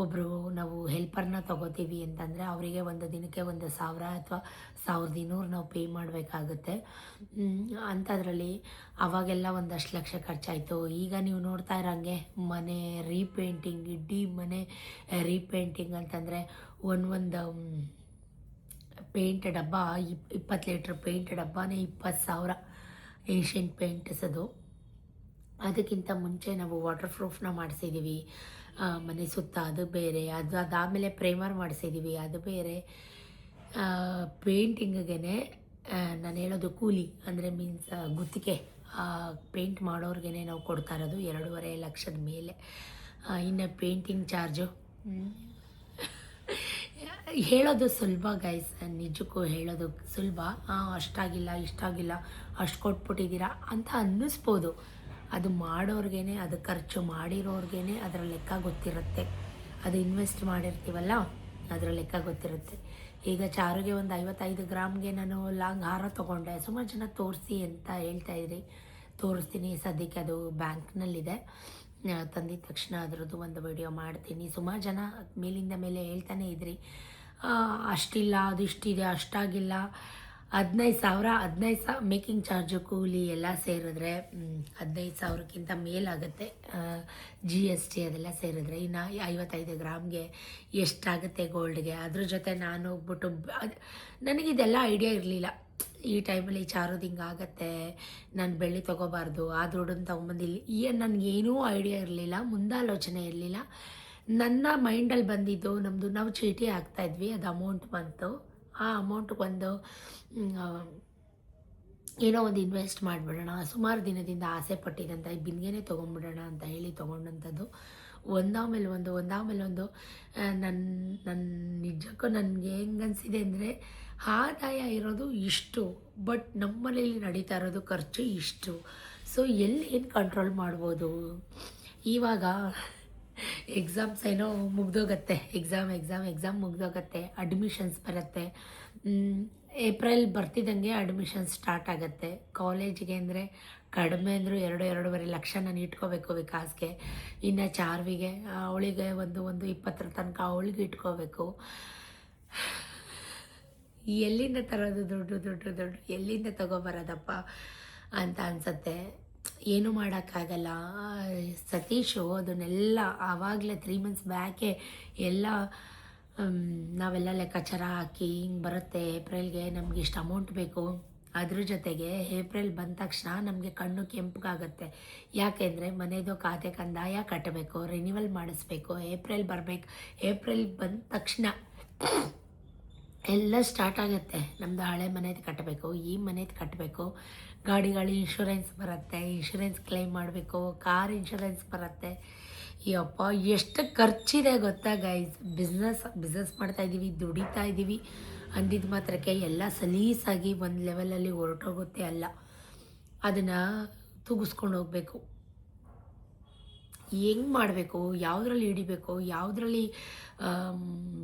ಒಬ್ಬರು ನಾವು ಹೆಲ್ಪರ್ನ ತೊಗೋತೀವಿ ಅಂತಂದರೆ ಅವರಿಗೆ ಒಂದು ದಿನಕ್ಕೆ 1000 ಅಥವಾ 1200 ನಾವು ಪೇ ಮಾಡಬೇಕಾಗುತ್ತೆ. ಅಂಥದ್ರಲ್ಲಿ ಅವಾಗೆಲ್ಲ ಒಂದಷ್ಟು ಲಕ್ಷ ಖರ್ಚಾಯಿತು. ಈಗ ನೀವು ನೋಡ್ತಾ ಇರೋಂಗೆ ಮನೆ ರೀಪೇಂಟಿಂಗ್, ಇಡೀ ಮನೆ ರೀಪೇಂಟಿಂಗ್ ಅಂತಂದರೆ ಒಂದು ಪೇಂಟ್ ಡಬ್ಬ, 20 ಲೀಟ್ರ್ ಪೇಂಟ್ ಡಬ್ಬನೇ 20,000 ಏಷ್ಯನ್ ಪೇಂಟ್ಸ್ ಅದು. ಅದಕ್ಕಿಂತ ಮುಂಚೆ ನಾವು ವಾಟರ್ ಪ್ರೂಫ್ನ ಮಾಡಿಸಿದ್ದೀವಿ ಮನೆ ಸುತ್ತ, ಅದು ಬೇರೆ. ಅದಾದಮೇಲೆ ಪ್ರೈಮರ್ ಮಾಡಿಸಿದ್ದೀವಿ, ಅದು ಬೇರೆ. ಪೇಂಟಿಂಗಿಗೆ ನಾನು ಹೇಳೋದು ಕೂಲಿ ಅಂದರೆ ಮೀನ್ಸ್ ಗುತ್ತಿಗೆ ಪೇಂಟ್ ಮಾಡೋರ್ಗೆ ನಾವು ಕೊಡ್ತಾ ಇರೋದು 2.5 ಲಕ್ಷದ ಮೇಲೆ. ಇನ್ನು ಪೇಂಟಿಂಗ್ ಚಾರ್ಜು ಹೇಳೋದು ಸುಲಭ ಗೈಸ್, ನಿಜಕ್ಕೂ ಹೇಳೋದು ಸುಲಭ. ಅಷ್ಟಾಗಿಲ್ಲ, ಇಷ್ಟಾಗಿಲ್ಲ, ಅಷ್ಟು ಕೊಟ್ಬಿಟ್ಟಿದ್ದೀರಾ ಅಂತ ಅನ್ನಿಸ್ಬೋದು. ಅದು ಮಾಡೋರ್ಗೇ, ಅದು ಖರ್ಚು ಮಾಡಿರೋರ್ಗೇ ಅದರ ಲೆಕ್ಕ ಗೊತ್ತಿರುತ್ತೆ. ಅದು ಇನ್ವೆಸ್ಟ್ ಮಾಡಿರ್ತೀವಲ್ಲ ಅದರ ಲೆಕ್ಕ ಗೊತ್ತಿರುತ್ತೆ. ಈಗ ಚಾರುಗೆ ಒಂದು 55 ಗ್ರಾಮ್ಗೆ ನಾನು ಲಾಂಗ್ ಹಾರ ತೊಗೊಂಡೆ. ಸುಮಾರು ಜನ ತೋರಿಸಿ ಅಂತ ಹೇಳ್ತಾಯಿದ್ರಿ. ತೋರಿಸ್ತೀನಿ, ಸದ್ಯಕ್ಕೆ ಅದು ಬ್ಯಾಂಕ್ನಲ್ಲಿದೆ. ತಂದಿದ ತಕ್ಷಣ ಅದರದ್ದು ಒಂದು ವಿಡಿಯೋ ಮಾಡ್ತೀನಿ. ಸುಮಾರು ಜನ ಮೇಲಿಂದ ಮೇಲೆ ಹೇಳ್ತಾನೆ ಇದ್ರಿ, ಅಷ್ಟಿಲ್ಲ, ಅದು ಇಷ್ಟಿದೆ, ಅಷ್ಟಾಗಿಲ್ಲ 15,000 ಮೇಕಿಂಗ್ ಚಾರ್ಜು ಕೂಲಿ ಎಲ್ಲ ಸೇರಿದ್ರೆ 15,000ಕ್ಕಿಂತ ಮೇಲಾಗುತ್ತೆ. GST ಅದೆಲ್ಲ ಸೇರಿದ್ರೆ ಇನ್ನು 55 ಗ್ರಾಮ್ಗೆ ಎಷ್ಟಾಗುತ್ತೆ ಗೋಲ್ಡ್ಗೆ. ಅದ್ರ ಜೊತೆ ನಾನು ಹೋಗ್ಬಿಟ್ಟು ನನಗಿದೆಲ್ಲ ಐಡಿಯಾ ಇರಲಿಲ್ಲ. ಈ ಟೈಮಲ್ಲಿ ಚಾರೋದು ಹಿಂಗಾಗತ್ತೆ, ನಾನು ಬೆಳ್ಳಿ ತೊಗೋಬಾರ್ದು, ಆ ದುಡ್ಡನ್ನು ತೊಗೊಂಬಂದಿಲ್ಲ, ನನಗೇನೂ ಐಡಿಯಾ ಇರಲಿಲ್ಲ, ಮುಂದಾಲೋಚನೆ ಇರಲಿಲ್ಲ. ನನ್ನ ಮೈಂಡಲ್ಲಿ ಬಂದಿದ್ದು ನಾವು ಚೀಟಿ ಹಾಕ್ತಾಯಿದ್ವಿ, ಅದು ಅಮೌಂಟ್ ಬಂತು. ಆ ಅಮೌಂಟ್ ಬಂದು ಏನೋ ಒಂದು ಇನ್ವೆಸ್ಟ್ ಮಾಡಿಬಿಡೋಣ, ಸುಮಾರು ದಿನದಿಂದ ಆಸೆ ಪಟ್ಟಿದ್ದಂಥ ಈ ಬಿಂದಿಗೆನೇ ತೊಗೊಂಡ್ಬಿಡೋಣ ಅಂತ ಹೇಳಿ ತೊಗೊಂಡಂಥದ್ದು. ಒಂದಾದ್ಮೇಲೆ ಒಂದು ನನ್ನ ನಿಜಕ್ಕೂ ನನಗೆ ಹೆಂಗೆ ಅನಿಸಿದೆ ಅಂದರೆ, ಆದಾಯ ಇರೋದು ಇಷ್ಟು, ಬಟ್ ನಮ್ಮನೇಲಿ ನಡೀತಾ ಇರೋದು ಖರ್ಚು ಇಷ್ಟು. ಸೊ ಏನು ಕಂಟ್ರೋಲ್ ಮಾಡ್ಬೋದು. ಇವಾಗ ಎಕ್ಸಾಮ್ಸ್ ಏನೋ ಮುಗ್ದೋಗತ್ತೆ, ಎಕ್ಸಾಮ್ ಮುಗ್ದೋಗತ್ತೆ, ಅಡ್ಮಿಷನ್ಸ್ ಬರುತ್ತೆ. ಏಪ್ರಿಲ್ ಬರ್ತಿದ್ದಂಗೆ ಅಡ್ಮಿಷನ್ಸ್ ಸ್ಟಾರ್ಟ್ ಆಗುತ್ತೆ ಕಾಲೇಜಿಗೆ. ಅಂದರೆ ಕಡಿಮೆ ಅಂದರೂ 2-2.5 ಲಕ್ಷ ನಾನು ಇಟ್ಕೋಬೇಕು ವಿಕಾಸ್ಗೆ. ಇನ್ನು ಚಾರ್ವಿಗೆ, ಅವಳಿಗೆ ಒಂದು 20 ತನಕ ಅವಳಿಗೆ ಇಟ್ಕೋಬೇಕು. ಎಲ್ಲಿಂದ ತರೋದು ದುಡ್ಡು ಎಲ್ಲಿಂದ ತಗೊಬರೋದಪ್ಪ ಅಂತ ಅನಿಸುತ್ತೆ. ಏನೂ ಮಾಡೋಕ್ಕಾಗಲ್ಲ. ಸತೀಶು ಅದನ್ನೆಲ್ಲ ಆವಾಗಲೇ 3 months ಬ್ಯಾಕೆ ಎಲ್ಲ ನಾವೆಲ್ಲ ಲೆಕ್ಕಾಚಾರ ಹಾಕಿ ಹಿಂಗೆ ಬರುತ್ತೆ ಏಪ್ರಿಲ್ಗೆ, ನಮ್ಗೆ ಇಷ್ಟು ಅಮೌಂಟ್ ಬೇಕು. ಅದ್ರ ಜೊತೆಗೆ ಏಪ್ರಿಲ್ ಬಂದ ತಕ್ಷಣ ನಮಗೆ ಕಣ್ಣು ಕೆಂಪಗಾಗುತ್ತೆ. ಯಾಕೆಂದರೆ ಮನೆಯದು ಖಾತೆ ಕಂದಾಯ ಕಟ್ಟಬೇಕು, ರಿನ್ಯೂವಲ್ ಮಾಡಿಸ್ಬೇಕು. ಏಪ್ರಿಲ್ ಬಂದ ತಕ್ಷಣ ಎಲ್ಲ ಸ್ಟಾರ್ಟ್ ಆಗುತ್ತೆ. ನಮ್ಮದು ಹಳೆ ಮನೇದು ಕಟ್ಟಬೇಕು, ಈ ಮನೇದು ಕಟ್ಟಬೇಕು, ಗಾಡಿಗಳ ಇನ್ಶೂರೆನ್ಸ್ ಬರುತ್ತೆ, ಇನ್ಶೂರೆನ್ಸ್ ಕ್ಲೈಮ್ ಮಾಡಬೇಕು, ಕಾರ್ ಇನ್ಶೂರೆನ್ಸ್ ಬರುತ್ತೆ. ಯಪ್ಪ ಎಷ್ಟು ಖರ್ಚಿದೆ ಗೊತ್ತಾ ಗೈಸ್. ಬಿಸ್ನೆಸ್ ಮಾಡ್ತಾಯಿದ್ದೀವಿ, ದುಡಿತಾ ಇದ್ದೀವಿ ಅಂದಿದ್ದು ಮಾತ್ರಕ್ಕೆ ಎಲ್ಲ ಸಲೀಸಾಗಿ ಒಂದು ಲೆವೆಲಲ್ಲಿ ಹೊರಟೋಗುತ್ತೆ ಅಲ್ಲ. ಅದನ್ನು ತೂಗಿಸ್ಕೊಂಡು ಹೋಗಬೇಕು. ಹೆಂಗೆ ಮಾಡಬೇಕು, ಯಾವುದ್ರಲ್ಲಿ ಹಿಡಿಬೇಕು, ಯಾವುದ್ರಲ್ಲಿ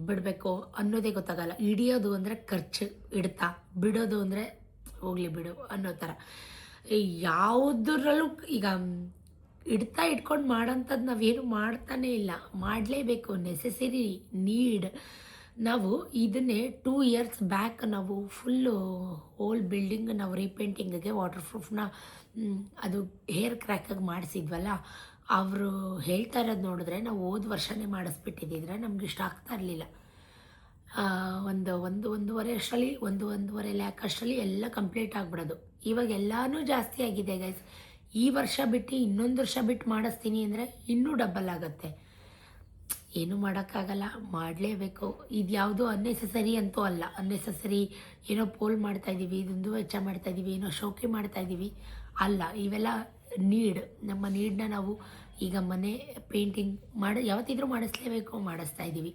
ಬಿಡಬೇಕು ಅನ್ನೋದೇ ಗೊತ್ತಾಗಲ್ಲ. ಹಿಡಿಯೋದು ಅಂದರೆ ಖರ್ಚು ಇಡ್ತಾ, ಬಿಡೋದು ಅಂದರೆ ಹೋಗಲಿ ಬಿಡು ಅನ್ನೋ ಥರ. ಯಾವುದರಲ್ಲೂ ಈಗ ಇಟ್ಕೊಂಡು ಮಾಡೋಂಥದ್ದು ನಾವೇನು ಮಾಡ್ತಾನೇ ಇಲ್ಲ. ಮಾಡಲೇಬೇಕು, ನೆಸೆಸರಿ ನೀಡ್. ನಾವು ಇದನ್ನೇ 2 years ಬ್ಯಾಕ್ ನಾವು ಫುಲ್ಲು ಹೋಲ್ ಬಿಲ್ಡಿಂಗ್ ನಾವು ರೀಪೇಂಟಿಂಗಿಗೆ ವಾಟರ್ ಪ್ರೂಫ್ನ ಅದು ಹೇರ್ ಕ್ರ್ಯಾಕಾಗಿ ಮಾಡಿಸಿದ್ವಲ್ಲ, ಅವರು ಹೇಳ್ತಾ ಇರೋದು ನೋಡಿದ್ರೆ ನಾವು ಹೋದ ವರ್ಷನೇ ಮಾಡಿಸ್ಬಿಟ್ಟಿದ್ದಿದ್ರೆ ನಮ್ಗೆ ಇಷ್ಟ ಆಗ್ತಾ ಇರಲಿಲ್ಲ. ಒಂದೂವರೆ ಅಷ್ಟರಲ್ಲಿ 1.5 lakh ಅಷ್ಟರಲ್ಲಿ ಎಲ್ಲ ಕಂಪ್ಲೀಟ್ ಆಗಿಬಿಡೋದು. ಇವಾಗ ಎಲ್ಲನೂ ಜಾಸ್ತಿ ಆಗಿದೆ ಗೈಸ್. ಈ ವರ್ಷ ಬಿಟ್ಟು ಇನ್ನೊಂದು ವರ್ಷ ಬಿಟ್ಟು ಮಾಡಿಸ್ತೀನಿ ಅಂದರೆ ಇನ್ನೂ ಡಬಲ್ ಆಗುತ್ತೆ. ಏನೂ ಮಾಡೋಕ್ಕಾಗಲ್ಲ, ಮಾಡಲೇಬೇಕು. ಇದು ಯಾವುದೂ ಅನ್ನೆಸೆಸರಿ ಅಂತೂ ಅಲ್ಲ. ಅನ್ನೆಸೆಸರಿ ಏನೋ ಪೋಲ್ ಮಾಡ್ತಾಯಿದ್ದೀವಿ, ದುಂದು ವೆಚ್ಚ ಮಾಡ್ತಾಯಿದ್ದೀವಿ, ಏನೋ ಶೋಕಿ ಮಾಡ್ತಾಯಿದ್ದೀವಿ ಅಲ್ಲ. ಇವೆಲ್ಲ ನೀಡ್. ನಮ್ಮ ನೀಡನ್ನ ನಾವು ಈಗ ಮನೆ ಪೇಂಟಿಂಗ್ ಯಾವತ್ತಿದ್ರೂ ಮಾಡಿಸ್ತಾ ಇದ್ದೀವಿ.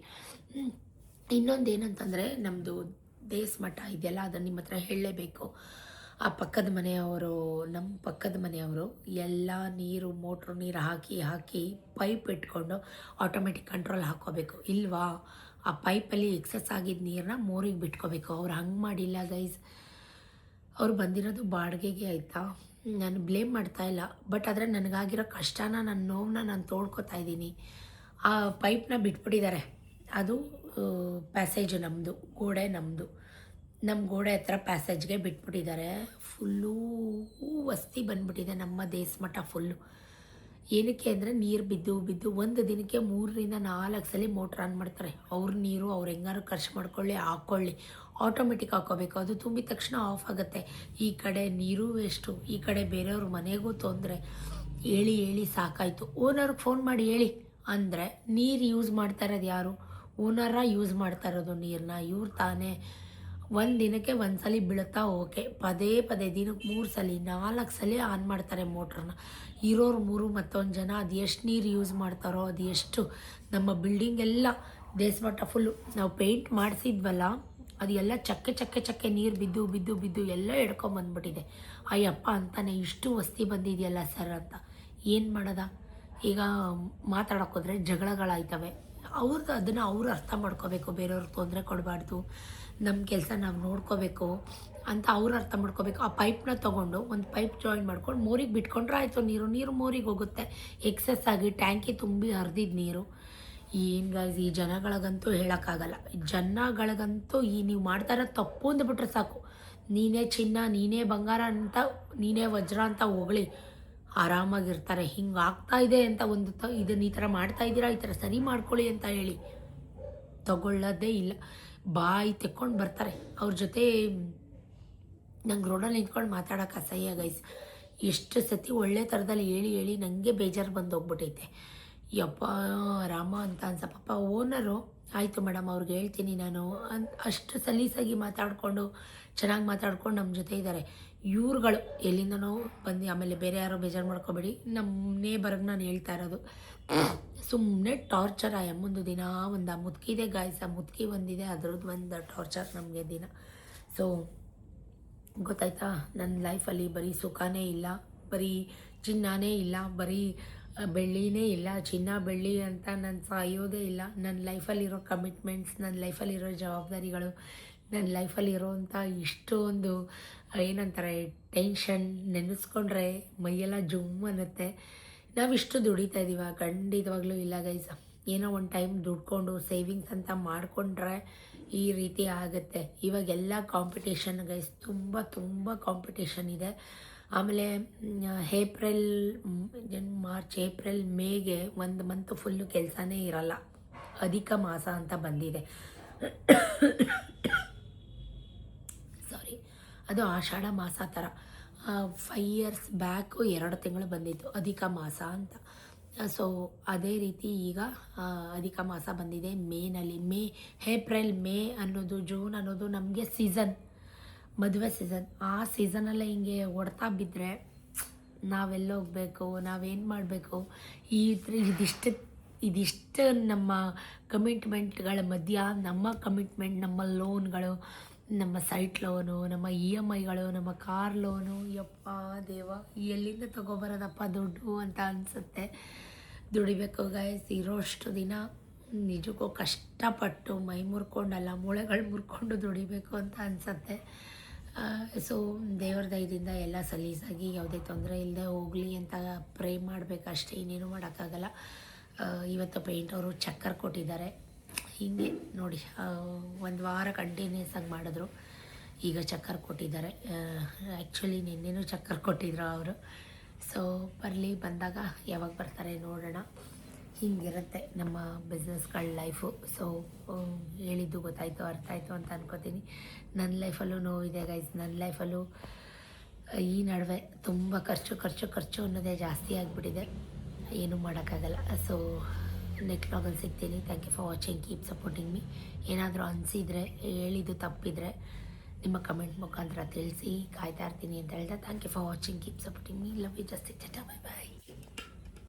ಇನ್ನೊಂದು ಏನಂತಂದರೆ, ನಮ್ಮದು ದೇಸ್ ಮಠ ಇದೆಯಲ್ಲ, ಅದನ್ನು ನಿಮ್ಮ ಹತ್ರ ಹೇಳಲೇಬೇಕು. ಆ ನಮ್ಮ ಪಕ್ಕದ ಮನೆಯವರು ಎಲ್ಲ ಮೋಟ್ರು ನೀರು ಹಾಕಿ ಪೈಪ್ ಇಟ್ಕೊಂಡು ಆಟೋಮೆಟಿಕ್ ಕಂಟ್ರೋಲ್ ಹಾಕ್ಕೋಬೇಕು. ಇಲ್ವಾ, ಆ ಪೈಪಲ್ಲಿ ಎಕ್ಸಸ್ ಆಗಿದ್ದ ನೀರನ್ನ ಮೋರಿಗೆ ಬಿಟ್ಕೋಬೇಕು. ಅವ್ರು ಹಂಗೆ ಮಾಡಿಲ್ಲ ಗೈಸ್. ಅವ್ರು ಬಂದಿರೋದು ಬಾಡಿಗೆಗೆ, ಆಯಿತಾ. ನಾನು ಬ್ಲೇಮ್ ಮಾಡ್ತಾಯಿಲ್ಲ, ಬಟ್ ಆದರೆ ನನಗಾಗಿರೋ ಕಷ್ಟನ, ನನ್ನ ನೋವನ್ನ ನಾನು ತೋಡ್ಕೊತಾ ಇದ್ದೀನಿ. ಆ ಪೈಪ್ನ ಬಿಟ್ಬಿಟ್ಟಿದ್ದಾರೆ. ಅದು ಪ್ಯಾಸೇಜ್ ನಮ್ಮದು, ಗೋಡೆ ನಮ್ಮದು. ನಮ್ಮ ಗೋಡೆ ಹತ್ರ ಪ್ಯಾಸೇಜ್ಗೆ ಬಿಟ್ಬಿಟ್ಟಿದ್ದಾರೆ. ಫುಲ್ಲೂ ವಸ್ತಿ ಬಂದ್ಬಿಟ್ಟಿದೆ ನಮ್ಮ ದೇಸ್ಮಠ ಫುಲ್ಲು. ಏನಕ್ಕೆ ಅಂದರೆ ನೀರು ಬಿದ್ದು ಒಂದು ದಿನಕ್ಕೆ 3-4 ಸಲ ಮೋಟ್ರ್ ಆನ್ ಮಾಡ್ತಾರೆ. ಅವ್ರ ನೀರು ಅವ್ರು ಹೆಂಗಾರು ಖರ್ಚು ಹಾಕ್ಕೊಳ್ಳಿ, ಆಟೋಮೆಟಿಕ್ ಹಾಕ್ಕೋಬೇಕು. ಅದು ತುಂಬಿದ ತಕ್ಷಣ ಆಫ್ ಆಗುತ್ತೆ. ಈ ಕಡೆ ನೀರು ವೇಸ್ಟು, ಈ ಕಡೆ ಬೇರೆಯವ್ರ ಮನೆಗೂ ತೊಂದರೆ. ಹೇಳಿ ಸಾಕಾಯಿತು. ಓನರ್ಗೆ ಫೋನ್ ಮಾಡಿ ಹೇಳಿ ಅಂದರೆ, ನೀರು ಯೂಸ್ ಮಾಡ್ತಾ ಇರೋದು ಯಾರು? ಓನರ ಯೂಸ್ ಮಾಡ್ತಾ ಇರೋದು ನೀರನ್ನ. ಇವ್ರು ತಾನೇ ಒಂದು ದಿನಕ್ಕೆ 1 ಸಲ ಬೀಳುತ್ತಾ, ಓಕೆ. ಪದೇ ದಿನಕ್ಕೆ 3 ಸಲ 4 ಸಲ ಆನ್ ಮಾಡ್ತಾರೆ ಮೋಟ್ರನ್ನ. ಇರೋರು 3 ಮತ್ತೊಂದು ಜನ ಅದು ಎಷ್ಟು ನೀರು ಯೂಸ್ ಮಾಡ್ತಾರೋ, ಅದು ಎಷ್ಟು. ನಮ್ಮ ಬಿಲ್ಡಿಂಗ್ ಎಲ್ಲ ದೇಸ್ಮಠ ಫುಲ್ಲು ನಾವು ಪೇಂಟ್ ಮಾಡಿಸಿದ್ವಲ್ಲ, ಅದು ಎಲ್ಲ ಚಕ್ಕೆ ನೀರು ಬಿದ್ದು ಎಲ್ಲ ಹಿಡ್ಕೊಂಬಂದ್ಬಿಟ್ಟಿದೆ. ಅಯ್ಯಪ್ಪ ಅಂತಾನೆ, ಇಷ್ಟು ವಸ್ತಿ ಬಂದಿದೆಯಲ್ಲ ಸರ್ ಅಂತ. ಏನು ಮಾಡೋದ? ಈಗ ಮಾತಾಡೋಕ್ಕೋದ್ರೆ ಜಗಳಗಳಾಯ್ತವೆ. ಅದನ್ನು ಅವ್ರು ಅರ್ಥ ಮಾಡ್ಕೋಬೇಕು. ಬೇರೆಯವ್ರಿಗೆ ತೊಂದರೆ ಕೊಡಬಾರ್ದು, ನಮ್ಮ ಕೆಲಸ ನಾವು ನೋಡ್ಕೋಬೇಕು ಅಂತ ಅವ್ರು ಅರ್ಥ ಮಾಡ್ಕೋಬೇಕು. ಆ ಪೈಪ್ನ ತೊಗೊಂಡು ಒಂದು ಪೈಪ್ ಜಾಯಿನ್ ಮಾಡ್ಕೊಂಡು ಮೋರಿಗೆ ಬಿಟ್ಕೊಂಡ್ರೆ ಆಯಿತು. ನೀರು ಮೋರಿಗೆ ಹೋಗುತ್ತೆ. ಎಕ್ಸೆಸ್ ಆಗಿ ಟ್ಯಾಂಕಿ ತುಂಬಿ ಹರಿದಿದ್ದು ನೀರು. ಏನು ಗೈಸ್, ಈ ಜನಗಳಿಗಂತೂ ಹೇಳೋಕ್ಕಾಗಲ್ಲ. ಜನಗಳಿಗಂತೂ ನೀವು ಮಾಡ್ತಾ ಇರೋದು ತಪ್ಪು ಅಂದ್ಬಿಟ್ರೆ ಸಾಕು, ನೀನೇ ಚಿನ್ನ, ನೀನೇ ಬಂಗಾರ ಅಂತ, ನೀನೇ ವಜ್ರ ಅಂತ ಹೊಗಳಿ ಆರಾಮಾಗಿರ್ತಾರೆ. ಹಿಂಗೆ ಆಗ್ತಾಯಿದೆ ಅಂತ ಒಂದು ಇದನ್ನು ಈ ಥರ ಮಾಡ್ತಾಯಿದ್ದೀರಾ, ಈ ಥರ ಸರಿ ಮಾಡ್ಕೊಳ್ಳಿ ಅಂತ ಹೇಳಿ ತಗೊಳ್ಳೋದೇ ಇಲ್ಲ. ಬಾಯಿ ತೆಕ್ಕೊಂಡು ಬರ್ತಾರೆ. ಅವ್ರ ಜೊತೆ ನಂಗೆ ರೋಡಲ್ಲಿ ನಿಂತ್ಕೊಂಡು ಮಾತಾಡೋಕೆ ಅಸಹ್ಯ ಗೈಸ್. ಎಷ್ಟು ಸತಿ ಒಳ್ಳೆ ಥರದಲ್ಲಿ ಹೇಳಿ ಹೇಳಿ ನನಗೆ ಬೇಜಾರು ಬಂದು ಹೋಗ್ಬಿಟ್ಟೈತೆ. ಯಪ್ಪ ರಾಮ ಅಂತ ಪಾಪ ಓನರು ಆಯಿತು ಮೇಡಮ್ ಅವ್ರಿಗೆ ಹೇಳ್ತೀನಿ ನಾನು ಅಷ್ಟು ಸಲೀಸಾಗಿ ಮಾತಾಡಿಕೊಂಡು ಚೆನ್ನಾಗಿ ಮಾತಾಡ್ಕೊಂಡು ನಮ್ಮ ಜೊತೆ ಇದ್ದಾರೆ. ಇವ್ರುಗಳು ಎಲ್ಲಿಂದನೋ ಬಂದು ಆಮೇಲೆ ಬೇರೆ ಯಾರೋ ಬೇಜಾರು ಮಾಡ್ಕೊಬೇಡಿ, ನಮ್ಮ ನೇಬರ್ಗೆ ನಾನು ಹೇಳ್ತಾ ಇರೋದು ಸುಮ್ಮನೆ ಟಾರ್ಚರ್. ಆ ಅಮ್ಮಂದು ದಿನ ಒಂದು ಮುದುಕಿದೆ ಗಾಯ್ಸ್, ಆ ಮುದುಕಿ ಒಂದಿದೆ, ಅದ್ರದ್ದು ಒಂದು ಟಾರ್ಚರ್ ನಮಗೆ ದಿನ. ಸೊ ಗೊತ್ತಾಯ್ತಾ, ನನ್ನ ಲೈಫಲ್ಲಿ ಬರೀ ಸುಖನೇ ಇಲ್ಲ, ಬರೀ ಚಿನ್ನನೇ ಇಲ್ಲ, ಬರೀ ಬೆಳ್ಳಿನೇ ಇಲ್ಲ. ಚಿನ್ನ ಬೆಳ್ಳಿ ಅಂತ ನಾನು ಸಾಯೋದೇ ಇಲ್ಲ. ನನ್ನ ಲೈಫಲ್ಲಿರೋ ಕಮಿಟ್ಮೆಂಟ್ಸ್, ನನ್ನ ಲೈಫಲ್ಲಿರೋ ಜವಾಬ್ದಾರಿಗಳು, ನನ್ನ ಲೈಫಲ್ಲಿರೋಂಥ ಇಷ್ಟೊಂದು ಏನಂತಾರೆ ಟೆನ್ಷನ್ ನೆನೆಸ್ಕೊಂಡ್ರೆ ಮೈಯೆಲ್ಲ ಜುಮ್ ಅನ್ನುತ್ತೆ. ನಾವಿಷ್ಟು ದುಡಿತಾ ಇದ್ದೀವ? ಖಂಡಿತವಾಗ್ಲೂ ಇಲ್ಲ ಗೈಸ್. ಏನೋ ಒಂದು ಟೈಮ್ ದುಡ್ಕೊಂಡು ಸೇವಿಂಗ್ಸ್ ಅಂತ ಮಾಡಿಕೊಂಡ್ರೆ ಈ ರೀತಿ ಆಗುತ್ತೆ. ಇವಾಗೆಲ್ಲ ಕಾಂಪಿಟೇಷನ್ ಗೈಸ್, ತುಂಬ ತುಂಬ ಕಾಂಪಿಟೇಷನ್ ಇದೆ. ಆಮೇಲೆ ಮಾರ್ಚ್ ಏಪ್ರಿಲ್ ಮೇಗೆ ಒಂದು ಮಂತ್ ಫುಲ್ಲು ಕೆಲಸನೇ ಇರಲ್ಲ. ಅಧಿಕ ಮಾಸ ಅಂತ ಬಂದಿದೆ, ಸಾರಿ, ಅದು ಆಷಾಢ ಮಾಸ ಥರ. 5 years ಬ್ಯಾಕು 2 ತಿಂಗಳು ಬಂದಿತ್ತು ಅಧಿಕ ಮಾಸ ಅಂತ. ಸೊ ಅದೇ ರೀತಿ ಈಗ ಅಧಿಕ ಮಾಸ ಬಂದಿದೆ ಮೇನಲ್ಲಿ. ಏಪ್ರಿಲ್ ಮೇ ಅನ್ನೋದು, ಜೂನ್ ಅನ್ನೋದು ನಮಗೆ ಸೀಸನ್, ಮದುವೆ ಸೀಸನ್. ಆ ಸೀಸನಲ್ಲೇ ಹಿಂಗೆ ಹೊಡ್ತಾ ಬಿದ್ದರೆ ನಾವೆಲ್ಲೋಗಬೇಕು, ನಾವೇನು ಮಾಡಬೇಕು? ಇದಿಷ್ಟು ನಮ್ಮ ಕಮಿಟ್ಮೆಂಟ್ಗಳ ಮಧ್ಯ ನಮ್ಮ ಕಮಿಟ್ಮೆಂಟ್, ನಮ್ಮ ಲೋನ್ಗಳು, ನಮ್ಮ ಸೈಟ್ ಲೋನು, ನಮ್ಮ EMIಗಳು, ನಮ್ಮ ಕಾರ್ ಲೋನು, ಯಪ್ಪ ದೇವ ಎಲ್ಲಿಂದ ತೊಗೊಬರೋದಪ್ಪ ದುಡ್ಡು ಅಂತ ಅನಿಸುತ್ತೆ. ದುಡಿಬೇಕು ಗೈಸ್, ಇರೋಷ್ಟು ದಿನ ನಿಜಕ್ಕೂ ಕಷ್ಟಪಟ್ಟು ಮೈ ಮುರ್ಕೊಂಡಲ್ಲ, ಮೂಳೆಗಳು ಮುರ್ಕೊಂಡು ದುಡಿಬೇಕು ಅಂತ ಅನಿಸುತ್ತೆ. ಸೊ ದೇವ್ರ ದಯದಿಂದ ಎಲ್ಲ ಸಲೀಸಾಗಿ ಯಾವುದೇ ತೊಂದರೆ ಇಲ್ಲದೆ ಹೋಗಲಿ ಅಂತ ಪ್ರೇ ಮಾಡಬೇಕಷ್ಟೇ, ಇನ್ನೇನು ಮಾಡೋಕ್ಕಾಗಲ್ಲ. ಇವತ್ತು ಪೇಂಟ್ ಅವರು ಚಕ್ಕರ್ ಕೊಟ್ಟಿದ್ದಾರೆ. ಹೀಗೆ ನೋಡಿ, 1 ವಾರ ಕಂಟಿನ್ಯೂಸ್ ಆಗಿ ಮಾಡಿದ್ರು, ಈಗ ಚಕ್ಕರ್ ಕೊಟ್ಟಿದ್ದಾರೆ. ಆ್ಯಕ್ಚುಲಿ ನಿನ್ನೆನೂ ಚಕ್ಕರ್ ಕೊಟ್ಟಿದ್ರು ಅವರು. ಸೊ ಬರಲಿ, ಬಂದಾಗ ಯಾವಾಗ ಬರ್ತಾರೆ ನೋಡೋಣ. ಹಿಂಗಿರುತ್ತೆ ನಮ್ಮ ಬಿಸ್ನೆಸ್ಗಳ ಲೈಫು. ಸೊ ಹೇಳಿದ್ದು ಗೊತ್ತಾಯಿತು, ಅರ್ಥ ಆಯಿತು ಅಂತ ಅನ್ಕೋತೀನಿ. ನನ್ನ ಲೈಫಲ್ಲೂ ನೋವಿದೆ ಗೈಸ್. ನನ್ನ ಲೈಫಲ್ಲೂ ಈ ನಡುವೆ ತುಂಬ ಖರ್ಚು ಅನ್ನೋದೇ ಜಾಸ್ತಿ ಆಗಿಬಿಟ್ಟಿದೆ, ಏನೂ ಮಾಡೋಕ್ಕಾಗಲ್ಲ. ಸೊ ನೆಕ್ಸ್ಟ್ ವ್ಲಾಗಲ್ಲಿ ಸಿಗ್ತೀನಿ. Thank you for watching, keep supporting me. ಏನಾದರೂ ಅನಿಸಿದರೆ, ಹೇಳಿದ್ದು ತಪ್ಪಿದರೆ ನಿಮ್ಮ ಕಮೆಂಟ್ ಮುಖಾಂತರ ತಿಳಿಸಿ, ಕಾಯ್ತಾ ಇರ್ತೀನಿ ಅಂತ ಹೇಳ್ದೆ. Thank you for watching, keep supporting me. Love you, just ಟಾಟಾ, ಬೈ ಬಾಯ್.